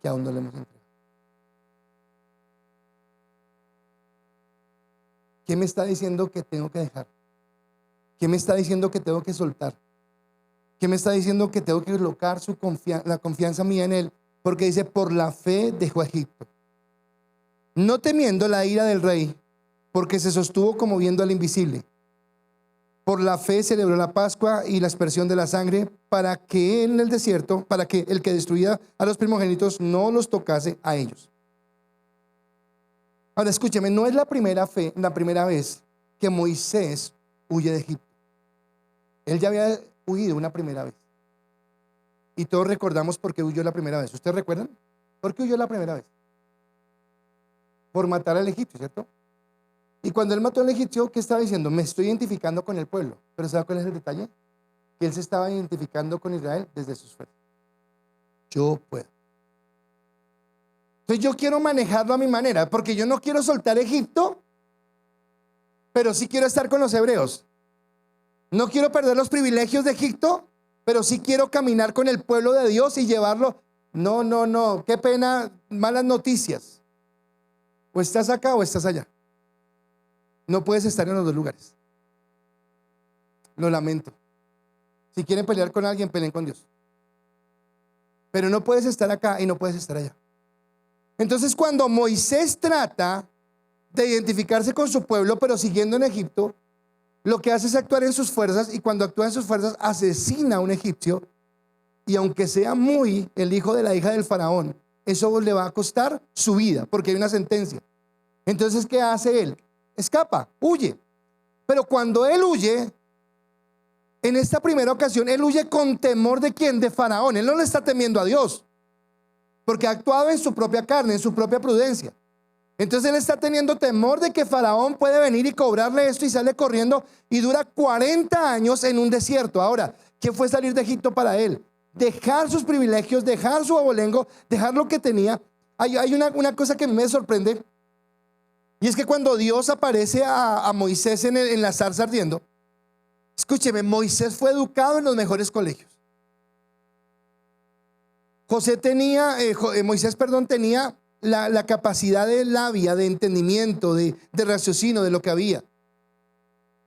Que aún no le hemos entregado. ¿Qué me está diciendo que tengo que dejar? ¿Qué me está diciendo que tengo que soltar? ¿Qué me está diciendo que tengo que colocar la confianza mía en Él? Porque dice: por la fe dejó a Egipto, no temiendo la ira del rey, porque se sostuvo como viendo al invisible. Por la fe celebró la Pascua y la aspersión de la sangre, para que en el desierto, para que el que destruía a los primogénitos no los tocase a ellos. Ahora escúcheme, no es la primera vez que Moisés huye de Egipto. Él ya había huido una primera vez. Y todos recordamos por qué huyó la primera vez. ¿Ustedes recuerdan? ¿Por qué huyó la primera vez? Por matar al egipcio, ¿cierto? Y cuando él mató al egipcio, ¿qué estaba diciendo? Me estoy identificando con el pueblo. Pero ¿sabe cuál es el detalle? Que él se estaba identificando con Israel desde sus fuerzas. Yo puedo. Entonces yo quiero manejarlo a mi manera, porque yo no quiero soltar Egipto, pero sí quiero estar con los hebreos. No quiero perder los privilegios de Egipto, pero sí quiero caminar con el pueblo de Dios y llevarlo. No, qué pena, malas noticias. O estás acá o estás allá. No puedes estar en los dos lugares. Lo lamento. Si quieren pelear con alguien, peleen con Dios. Pero no puedes estar acá y no puedes estar allá. Entonces cuando Moisés trata de identificarse con su pueblo, pero siguiendo en Egipto, lo que hace es actuar en sus fuerzas, y cuando actúa en sus fuerzas asesina a un egipcio, y aunque sea muy el hijo de la hija del faraón, eso le va a costar su vida, porque hay una sentencia. Entonces, ¿qué hace él? Escapa, huye. Pero cuando él huye, En esta primera ocasión, él huye con temor ¿de quién? De Faraón. Él no le está temiendo a Dios, porque ha actuado en su propia carne, en su propia prudencia. Entonces él está teniendo temor de que Faraón puede venir y cobrarle esto, y sale corriendo y dura 40 años en un desierto. Ahora, ¿qué fue salir de Egipto para él? Dejar sus privilegios, dejar su abolengo, dejar lo que tenía. Hay una cosa que me sorprende, y es que cuando Dios aparece a Moisés en la zarza ardiendo, escúcheme, Moisés fue educado en los mejores colegios. Moisés tenía la capacidad de labia, de entendimiento, de raciocinio de lo que había.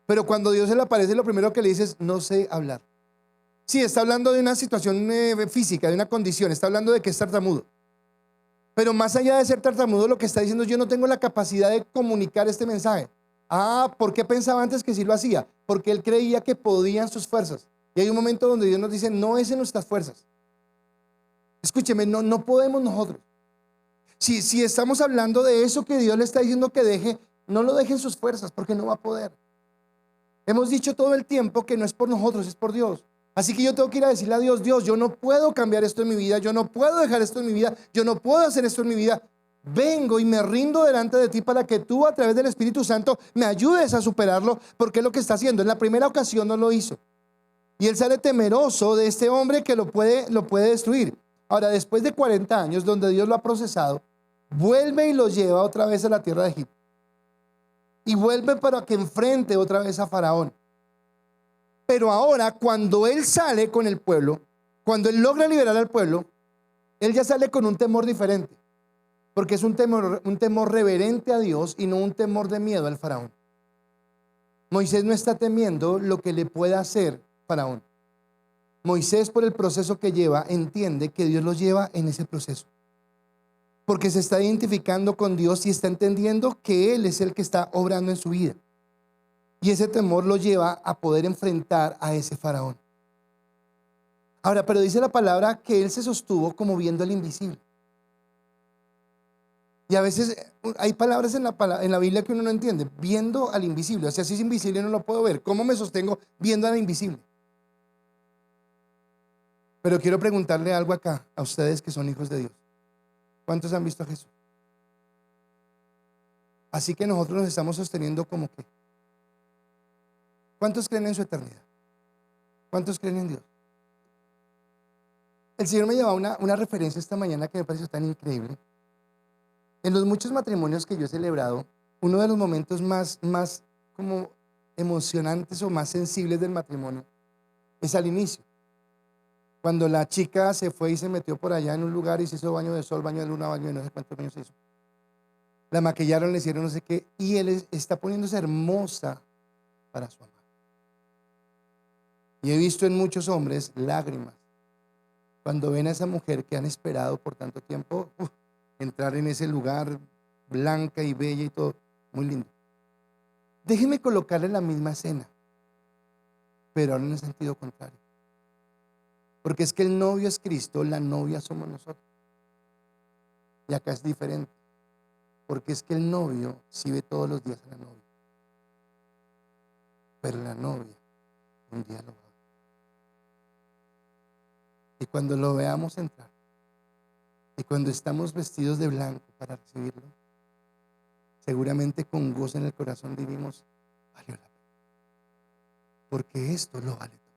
Pero cuando Dios se le aparece, lo primero que le dice es: no sé hablar. Sí, está hablando de una situación física, de una condición, está hablando de que es tartamudo. Pero más allá de ser tartamudo, lo que está diciendo es: yo no tengo la capacidad de comunicar este mensaje. ¿Por qué pensaba antes que sí lo hacía? Porque él creía que podían sus fuerzas. Y hay un momento donde Dios nos dice: no es en nuestras fuerzas. Escúcheme, no podemos nosotros. Si estamos hablando de eso que Dios le está diciendo que deje, no lo deje en sus fuerzas, porque no va a poder. Hemos dicho todo el tiempo que no es por nosotros, es por Dios. Así que yo tengo que ir a decirle a Dios: Dios, yo no puedo cambiar esto en mi vida, yo no puedo dejar esto en mi vida, yo no puedo hacer esto en mi vida. Vengo y me rindo delante de ti para que tú, a través del Espíritu Santo, me ayudes a superarlo, porque es lo que está haciendo. En la primera ocasión no lo hizo, y él sale temeroso de este hombre que lo puede destruir. Ahora, después de 40 años, donde Dios lo ha procesado, vuelve y lo lleva otra vez a la tierra de Egipto, y vuelve para que enfrente otra vez a Faraón. Pero ahora, cuando él sale con el pueblo, cuando él logra liberar al pueblo, él ya sale con un temor diferente, porque es un temor reverente a Dios y no un temor de miedo al Faraón. Moisés no está temiendo lo que le pueda hacer Faraón. Moisés, por el proceso que lleva, entiende que Dios lo lleva en ese proceso, porque se está identificando con Dios y está entendiendo que Él es el que está obrando en su vida. Y ese temor lo lleva a poder enfrentar a ese Faraón. Ahora, pero dice la palabra que él se sostuvo como viendo al invisible. Y a veces hay palabras en la Biblia que uno no entiende. Viendo al invisible. O sea, si es invisible no lo puedo ver. ¿Cómo me sostengo viendo al invisible? Pero quiero preguntarle algo acá a ustedes que son hijos de Dios. ¿Cuántos han visto a Jesús? Así que nosotros nos estamos sosteniendo como que. ¿Cuántos creen en su eternidad? ¿Cuántos creen en Dios? El Señor me llevaba una referencia esta mañana que me pareció tan increíble. En los muchos matrimonios que yo he celebrado, uno de los momentos más como emocionantes o más sensibles del matrimonio es al inicio. Cuando la chica se fue y se metió por allá en un lugar y se hizo baño de sol, baño de luna, baño de no sé cuántos baños se hizo. La maquillaron, le hicieron no sé qué, y él está poniéndose hermosa para su amor. Y he visto en muchos hombres lágrimas cuando ven a esa mujer que han esperado por tanto tiempo entrar en ese lugar blanca y bella y todo, muy lindo. Déjeme colocarle la misma escena, pero ahora en el sentido contrario. Porque es que el novio es Cristo, la novia somos nosotros. Y acá es diferente, porque es que el novio sí ve todos los días a la novia, pero la novia un día lo va. Y cuando lo veamos entrar, y cuando estamos vestidos de blanco para recibirlo, seguramente con gozo en el corazón diremos: valió la pena, porque esto lo vale todo,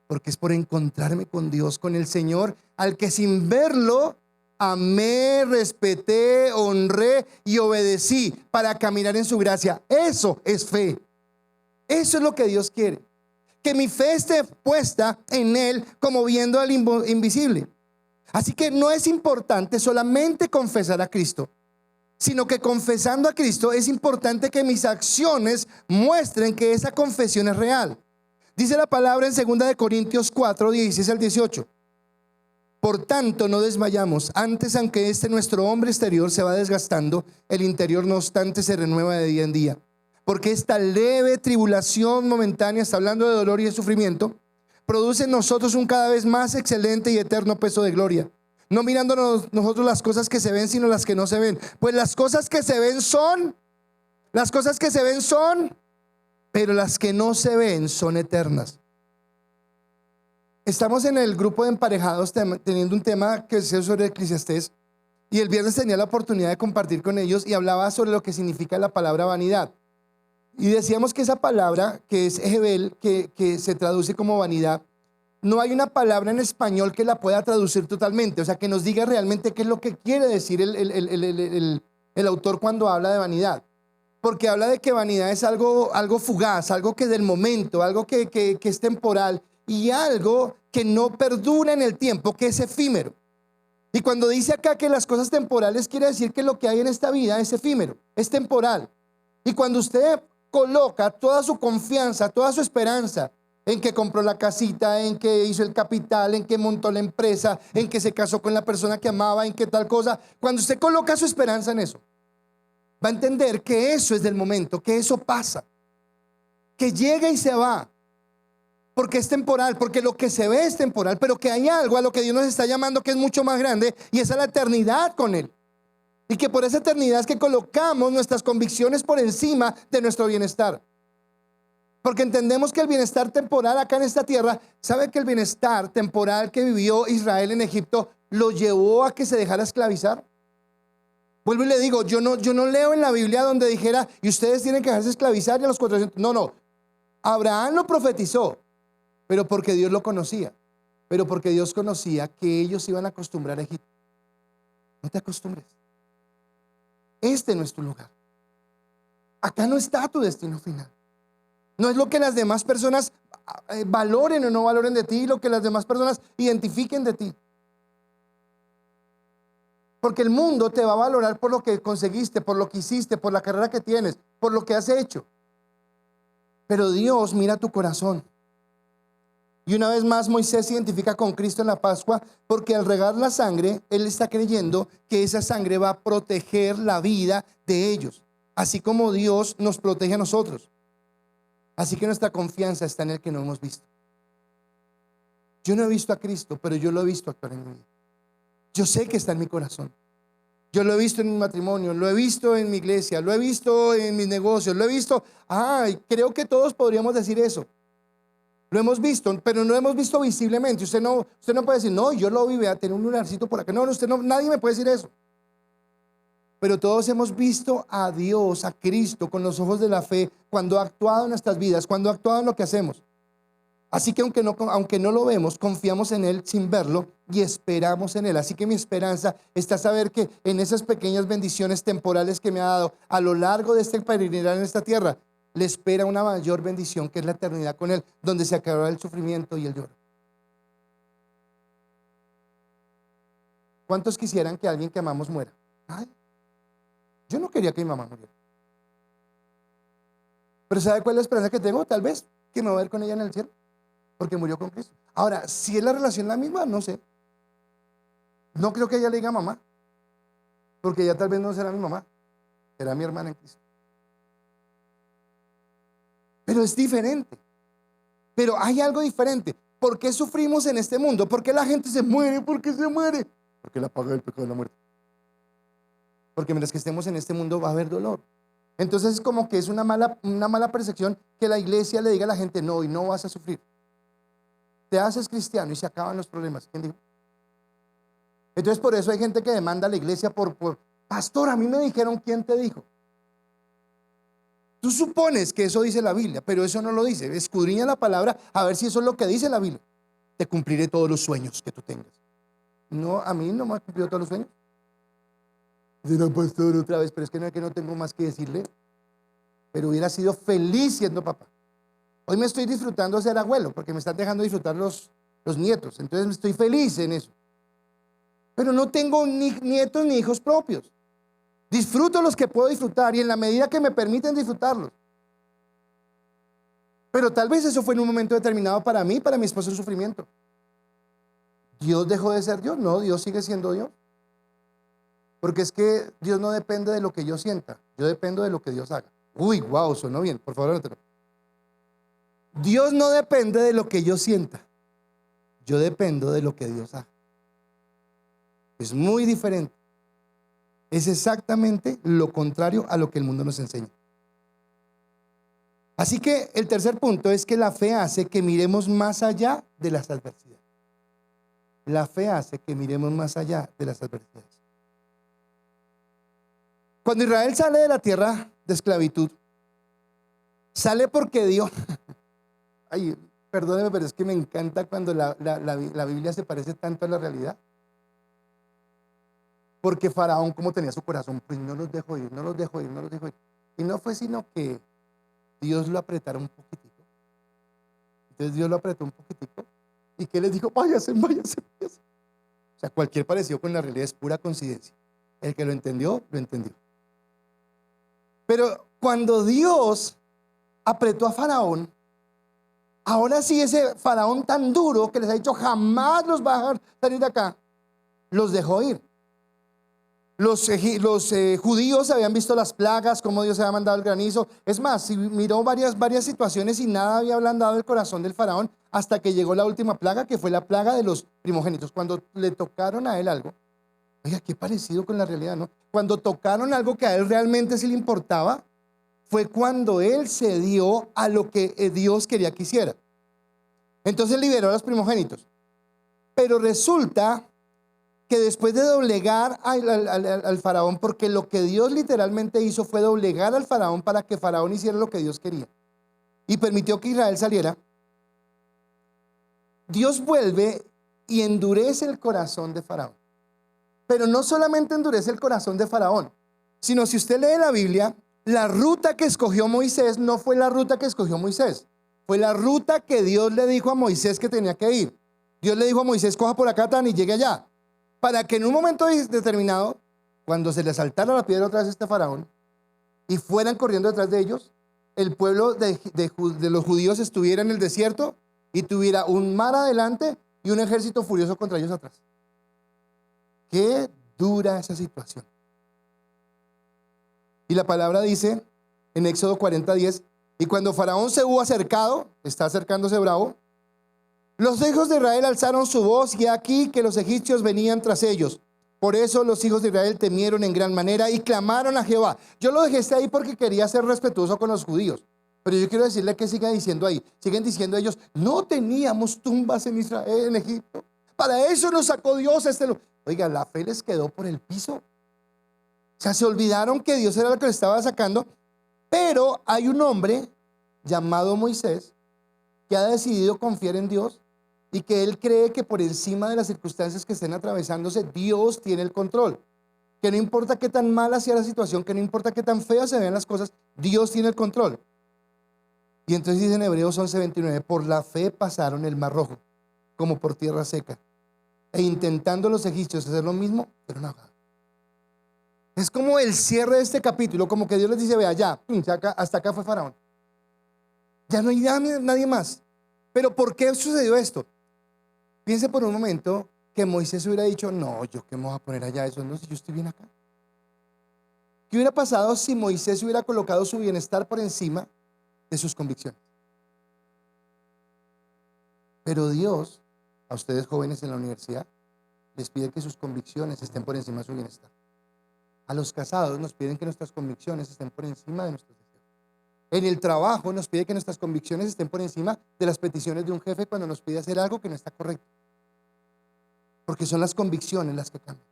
porque es por encontrarme con Dios, con el Señor, al que sin verlo amé, respeté, honré y obedecí para caminar en su gracia. Eso es fe. Eso es lo que Dios quiere, que mi fe esté puesta en Él como viendo al invisible. Así que no es importante solamente confesar a Cristo, sino que confesando a Cristo es importante que mis acciones muestren que esa confesión es real. Dice la palabra en 2 Corintios 4, 16 al 18. Por tanto, no desmayamos. Antes, aunque nuestro hombre exterior se va desgastando, el interior no obstante se renueva de día en día. Porque esta leve tribulación momentánea, está hablando de dolor y de sufrimiento, produce en nosotros un cada vez más excelente y eterno peso de gloria. No mirándonos nosotros las cosas que se ven, sino las que no se ven. Pues las cosas que se ven son, pero las que no se ven son eternas. Estamos en el grupo de emparejados teniendo un tema que es sobre Eclesiastés, y el viernes tenía la oportunidad de compartir con ellos y hablaba sobre lo que significa la palabra vanidad. Y decíamos que esa palabra, que es Jebel, que se traduce como vanidad, no hay una palabra en español que la pueda traducir totalmente, o sea, que nos diga realmente qué es lo que quiere decir el autor cuando habla de vanidad. Porque habla de que vanidad es algo fugaz, algo que del momento, algo que es temporal y algo que no perdura en el tiempo, que es efímero. Y cuando dice acá que las cosas temporales, quiere decir que lo que hay en esta vida es efímero, es temporal. Y cuando usted coloca toda su confianza, toda su esperanza en que compró la casita, en que hizo el capital, en que montó la empresa, en que se casó con la persona que amaba, en que tal cosa, cuando usted coloca su esperanza en eso, va a entender que eso es del momento, que eso pasa, que llega y se va, porque es temporal, porque lo que se ve es temporal, pero que hay algo a lo que Dios nos está llamando que es mucho más grande, y esa es la eternidad con Él. Y que por esa eternidad es que colocamos nuestras convicciones por encima de nuestro bienestar. Porque entendemos que el bienestar temporal acá en esta tierra, ¿sabe que el bienestar temporal que vivió Israel en Egipto lo llevó a que se dejara esclavizar? Vuelvo y le digo, yo no leo en la Biblia donde dijera, y ustedes tienen que dejarse esclavizar y a los 400. No. Abraham lo profetizó, pero porque Dios lo conocía. Pero porque Dios conocía que ellos iban a acostumbrar a Egipto. No te acostumbres. Este no es tu lugar. Acá no está tu destino final. No es lo que las demás personas valoren o no valoren de ti, lo que las demás personas identifiquen de ti. Porque el mundo te va a valorar por lo que conseguiste, por lo que hiciste, por la carrera que tienes, por lo que has hecho. Pero Dios mira tu corazón. Y una vez más Moisés se identifica con Cristo en la Pascua, porque al regar la sangre, él está creyendo que esa sangre va a proteger la vida de ellos, así como Dios nos protege a nosotros. Así que nuestra confianza está en el que no hemos visto. Yo no he visto a Cristo, pero yo lo he visto actuar en mi vida. Yo sé que está en mi corazón. Yo lo he visto en mi matrimonio, lo he visto en mi iglesia, lo he visto en mis negocios, lo he visto. Creo que todos podríamos decir eso. Lo hemos visto, pero no lo hemos visto visiblemente. Usted no puede decir, no, yo lo vi, vea, tener un lunarcito por acá. No, nadie me puede decir eso. Pero todos hemos visto a Dios, a Cristo, con los ojos de la fe, cuando ha actuado en nuestras vidas, cuando ha actuado en lo que hacemos. Así que aunque no lo vemos, confiamos en Él sin verlo y esperamos en Él. Así que mi esperanza está saber que en esas pequeñas bendiciones temporales que me ha dado a lo largo de este peregrinar en esta tierra, le espera una mayor bendición, que es la eternidad con Él, donde se acabará el sufrimiento y el lloro. ¿Cuántos quisieran que alguien que amamos muera? Yo no quería que mi mamá muriera. Pero ¿sabe cuál es la esperanza que tengo? Tal vez que me voy a ver con ella en el cielo, porque murió con Cristo. Ahora, si es la relación la misma, no sé. No creo que ella le diga mamá, porque ella tal vez no será mi mamá, será mi hermana en Cristo. Pero es diferente. Pero hay algo diferente. ¿Por qué sufrimos en este mundo? ¿Por qué la gente se muere? ¿Por qué se muere? Porque la paga del pecado de la muerte. Porque mientras que estemos en este mundo va a haber dolor. Entonces es como que es una mala percepción que la iglesia le diga a la gente, no, y no vas a sufrir. Te haces cristiano y se acaban los problemas. ¿Quién dijo? Entonces por eso hay gente que demanda a la iglesia por pastor, a mí me dijeron, ¿quién te dijo? Tú supones que eso dice la Biblia, pero eso no lo dice. Escudriña la palabra a ver si eso es lo que dice la Biblia. Te cumpliré todos los sueños que tú tengas. No, a mí no me ha cumplido todos los sueños. Dice, pastor, otra vez, pero es que no tengo más que decirle. Pero hubiera sido feliz siendo papá. Hoy me estoy disfrutando de ser abuelo, porque me están dejando disfrutar los nietos. Entonces estoy feliz en eso. Pero no tengo ni nietos ni hijos propios. Disfruto los que puedo disfrutar y en la medida que me permiten disfrutarlos. Pero tal vez eso fue en un momento determinado para mí, para mi esposo en sufrimiento. ¿Dios dejó de ser Dios? No, Dios sigue siendo Dios. Porque es que Dios no depende de lo que yo sienta, yo dependo de lo que Dios haga. Uy, wow, sonó bien, por favor, no. Dios no depende de lo que yo sienta, yo dependo de lo que Dios haga. Es muy diferente. Es exactamente lo contrario a lo que el mundo nos enseña. Así que el tercer punto es que la fe hace que miremos más allá de las adversidades. La fe hace que miremos más allá de las adversidades. Cuando Israel sale de la tierra de esclavitud, sale porque Dios, ay, perdóneme, pero es que me encanta cuando la Biblia se parece tanto a la realidad. Porque Faraón, como tenía su corazón, pues no los dejó ir, no los dejó ir, no los dejó ir. Y no fue sino que Dios lo apretara un poquitico. Entonces Dios lo apretó un poquitico. ¿Y qué les dijo? Váyase, váyase, váyase. O sea, cualquier parecido con la realidad es pura coincidencia. El que lo entendió, lo entendió. Pero cuando Dios apretó a Faraón, ahora sí ese Faraón tan duro que les ha dicho jamás los va a dejar salir de acá, los dejó ir. Los judíos habían visto las plagas, cómo Dios había mandado el granizo. Es más, si miró varias situaciones y nada había ablandado el corazón del faraón hasta que llegó la última plaga, que fue la plaga de los primogénitos. Cuando le tocaron a él algo, oiga, qué parecido con la realidad, ¿no? Cuando tocaron algo que a él realmente sí le importaba, fue cuando él se dio a lo que Dios quería que hiciera. Entonces liberó a los primogénitos. Pero resulta que después de doblegar al faraón, porque lo que Dios literalmente hizo fue doblegar al faraón para que faraón hiciera lo que Dios quería y permitió que Israel saliera, Dios vuelve y endurece el corazón de faraón. Pero no solamente endurece el corazón de faraón, sino si usted lee la Biblia, la ruta que escogió Moisés no fue la ruta que escogió Moisés, fue la ruta que Dios le dijo a Moisés que tenía que ir. Dios le dijo a Moisés, coja por acá tan y llegue allá, para que en un momento determinado, cuando se le saltara la piedra otra vez a este faraón y fueran corriendo detrás de ellos, el pueblo de los judíos estuviera en el desierto y tuviera un mar adelante y un ejército furioso contra ellos atrás. Qué dura esa situación. Y la palabra dice en Éxodo 40:10, y cuando Faraón se hubo acercado, está acercándose bravo, los hijos de Israel alzaron su voz y aquí que los egipcios venían tras ellos. Por eso los hijos de Israel temieron en gran manera y clamaron a Jehová. Yo lo dejé ahí porque quería ser respetuoso con los judíos. Pero yo quiero decirle que sigan diciendo ahí. Siguen diciendo ellos, no teníamos tumbas en Israel, en Egipto. Para eso nos sacó Dios Oiga, la fe les quedó por el piso. O sea, se olvidaron que Dios era el que les estaba sacando. Pero hay un hombre llamado Moisés que ha decidido confiar en Dios y que él cree que por encima de las circunstancias que estén atravesándose, Dios tiene el control. Que no importa qué tan mala sea la situación, que no importa qué tan feas se vean las cosas, Dios tiene el control. Y entonces dice en Hebreos 11:29, por la fe pasaron el mar rojo, como por tierra seca. E intentando los egipcios hacer lo mismo, fueron ahogados. Es como el cierre de este capítulo, como que Dios les dice, vea, ya, hasta acá fue Faraón. Ya no hay nadie más. Pero ¿por qué sucedió esto? Piense por un momento que Moisés hubiera dicho, no, yo qué me voy a poner allá, eso no, si yo estoy bien acá. ¿Qué hubiera pasado si Moisés hubiera colocado su bienestar por encima de sus convicciones? Pero Dios, a ustedes jóvenes en la universidad, les pide que sus convicciones estén por encima de su bienestar. A los casados nos piden que nuestras convicciones estén por encima de nuestros deseos. En el trabajo nos pide que nuestras convicciones estén por encima de las peticiones de un jefe cuando nos pide hacer algo que no está correcto. Porque son las convicciones las que cambian.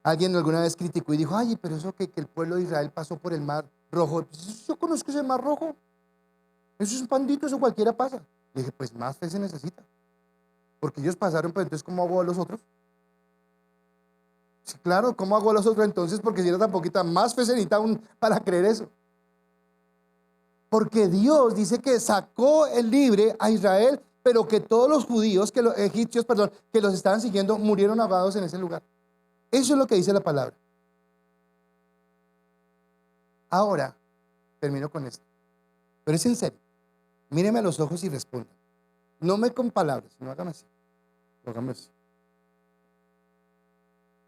Alguien alguna vez criticó y dijo, ay, pero eso que el pueblo de Israel pasó por el mar rojo. Pues yo conozco ese mar rojo. Eso es un pandito, eso cualquiera pasa. Le dije, pues más fe se necesita. Porque ellos pasaron, pues entonces, ¿cómo hago a los otros? Sí, claro, ¿cómo hago a los otros entonces? Porque si era tan poquita, más fe se necesita para creer eso. Porque Dios dice que sacó el libre a Israel, pero que todos los judíos, que los egipcios, perdón, que los estaban siguiendo, murieron ahogados en ese lugar. Eso es lo que dice la palabra. Ahora, termino con esto. Pero es en serio. Míreme a los ojos y respondan. No me con palabras, no hágame así. Hágame así.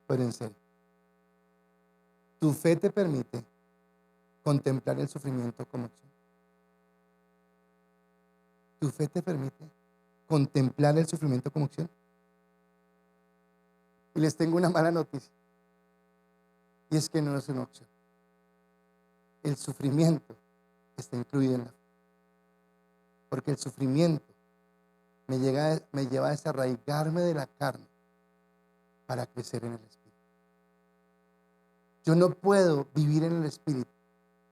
Pero en serio. Tu fe te permite contemplar el sufrimiento como opción. Tu fe te permite contemplar el sufrimiento como opción. Y les tengo una mala noticia. Y es que no es una opción. El sufrimiento está incluido en la fe. Porque el sufrimiento me lleva a desarraigarme de la carne para crecer en el Espíritu. Yo no puedo vivir en el Espíritu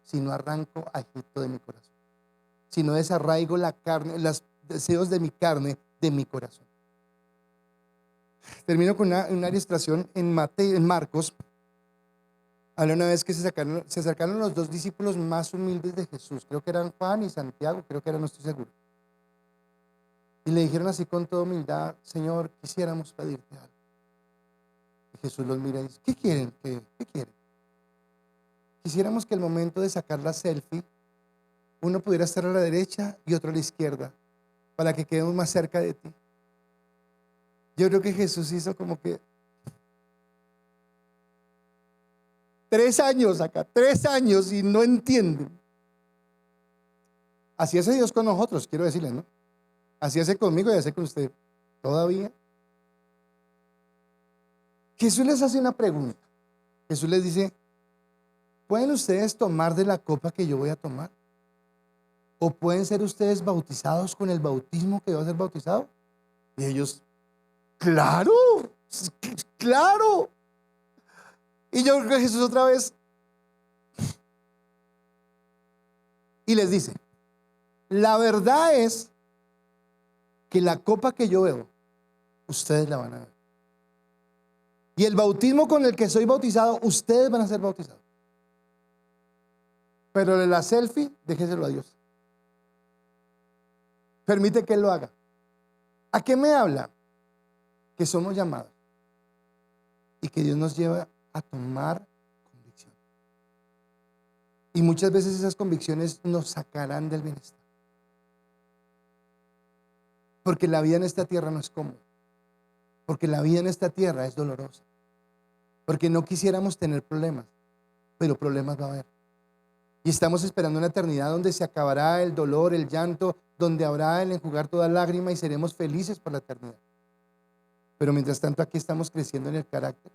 si no arranco a Egipto de mi corazón, si no desarraigo la carne, los deseos de mi carne de mi corazón. Termino con una ilustración en Marcos. Habla una vez que se acercaron los dos discípulos más humildes de Jesús. Creo que eran Juan y Santiago, creo que eran, no estoy seguro. Y le dijeron así con toda humildad: Señor, quisiéramos pedirte algo. Y Jesús los mira y dice: ¿qué quieren? ¿Qué quieren? Quisiéramos que el momento de sacar la selfie, uno pudiera estar a la derecha y otro a la izquierda, para que quedemos más cerca de ti. Yo creo que Jesús hizo como que 3 años acá, 3 años y no entienden. Así hace Dios con nosotros, quiero decirles, ¿no? Así hace conmigo y hace con usted. Todavía. Jesús les hace una pregunta. Jesús les dice: ¿pueden ustedes tomar de la copa que yo voy a tomar? ¿O pueden ser ustedes bautizados con el bautismo que yo voy a ser bautizado? Y ellos: claro, claro. Y yo creo que Jesús otra vez, y les dice: la verdad es que la copa que yo bebo, ustedes la van a beber. Y el bautismo con el que soy bautizado, ustedes van a ser bautizados. Pero de la selfie, déjeselo a Dios. Permite que Él lo haga. ¿A qué me habla? Que somos llamados y que Dios nos lleva a tomar convicción. Y muchas veces esas convicciones nos sacarán del bienestar. Porque la vida en esta tierra no es cómoda. Porque la vida en esta tierra es dolorosa. Porque no quisiéramos tener problemas, pero problemas va a haber. Y estamos esperando una eternidad donde se acabará el dolor, el llanto, donde habrá el enjugar toda lágrima y seremos felices por la eternidad. Pero mientras tanto aquí estamos creciendo en el carácter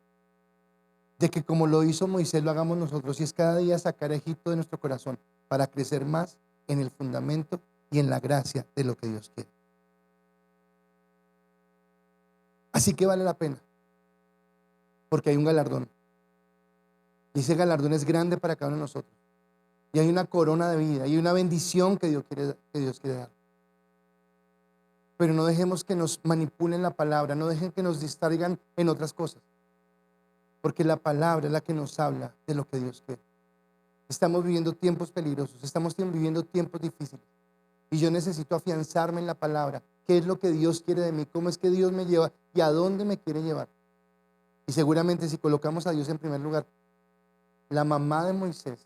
de que, como lo hizo Moisés, lo hagamos nosotros, y es cada día sacar a Egipto de nuestro corazón para crecer más en el fundamento y en la gracia de lo que Dios quiere. Así que vale la pena, porque hay un galardón, y ese galardón es grande para cada uno de nosotros, y hay una corona de vida, y una bendición que Dios quiere dar. Pero no dejemos que nos manipulen la palabra, no dejen que nos distraigan en otras cosas, porque la palabra es la que nos habla de lo que Dios quiere. Estamos viviendo tiempos peligrosos, estamos viviendo tiempos difíciles, y yo necesito afianzarme en la palabra. ¿Qué es lo que Dios quiere de mí? ¿Cómo es que Dios me lleva? ¿Y a dónde me quiere llevar? Y seguramente si colocamos a Dios en primer lugar, la mamá de Moisés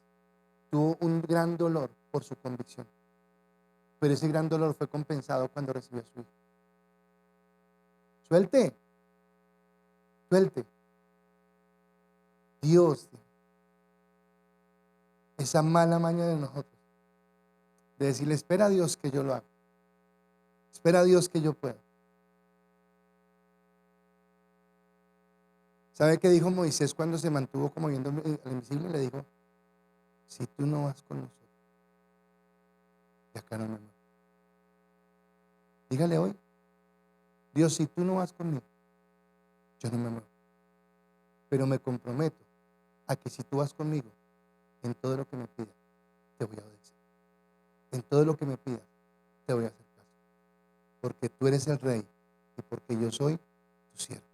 tuvo un gran dolor por su convicción, pero ese gran dolor fue compensado cuando recibió a su hijo. Suelte. Dios, esa mala maña de nosotros, de decirle: espera a Dios que yo lo haga, espera a Dios que yo pueda. ¿Sabe qué dijo Moisés cuando se mantuvo como viendo al invisible? Le dijo: si tú no vas con nosotros, de acá no me muevo. Dígale hoy: Dios, si tú no vas conmigo, yo no me muevo. Pero me comprometo a que si tú vas conmigo, en todo lo que me pidas, te voy a obedecer. En todo lo que me pidas, te voy a hacer caso. Porque tú eres el rey y porque yo soy tu siervo.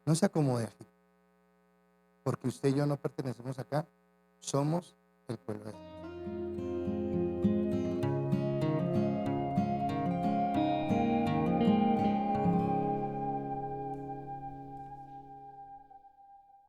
No se acomode aquí, porque usted y yo no pertenecemos acá, somos el pueblo de Dios.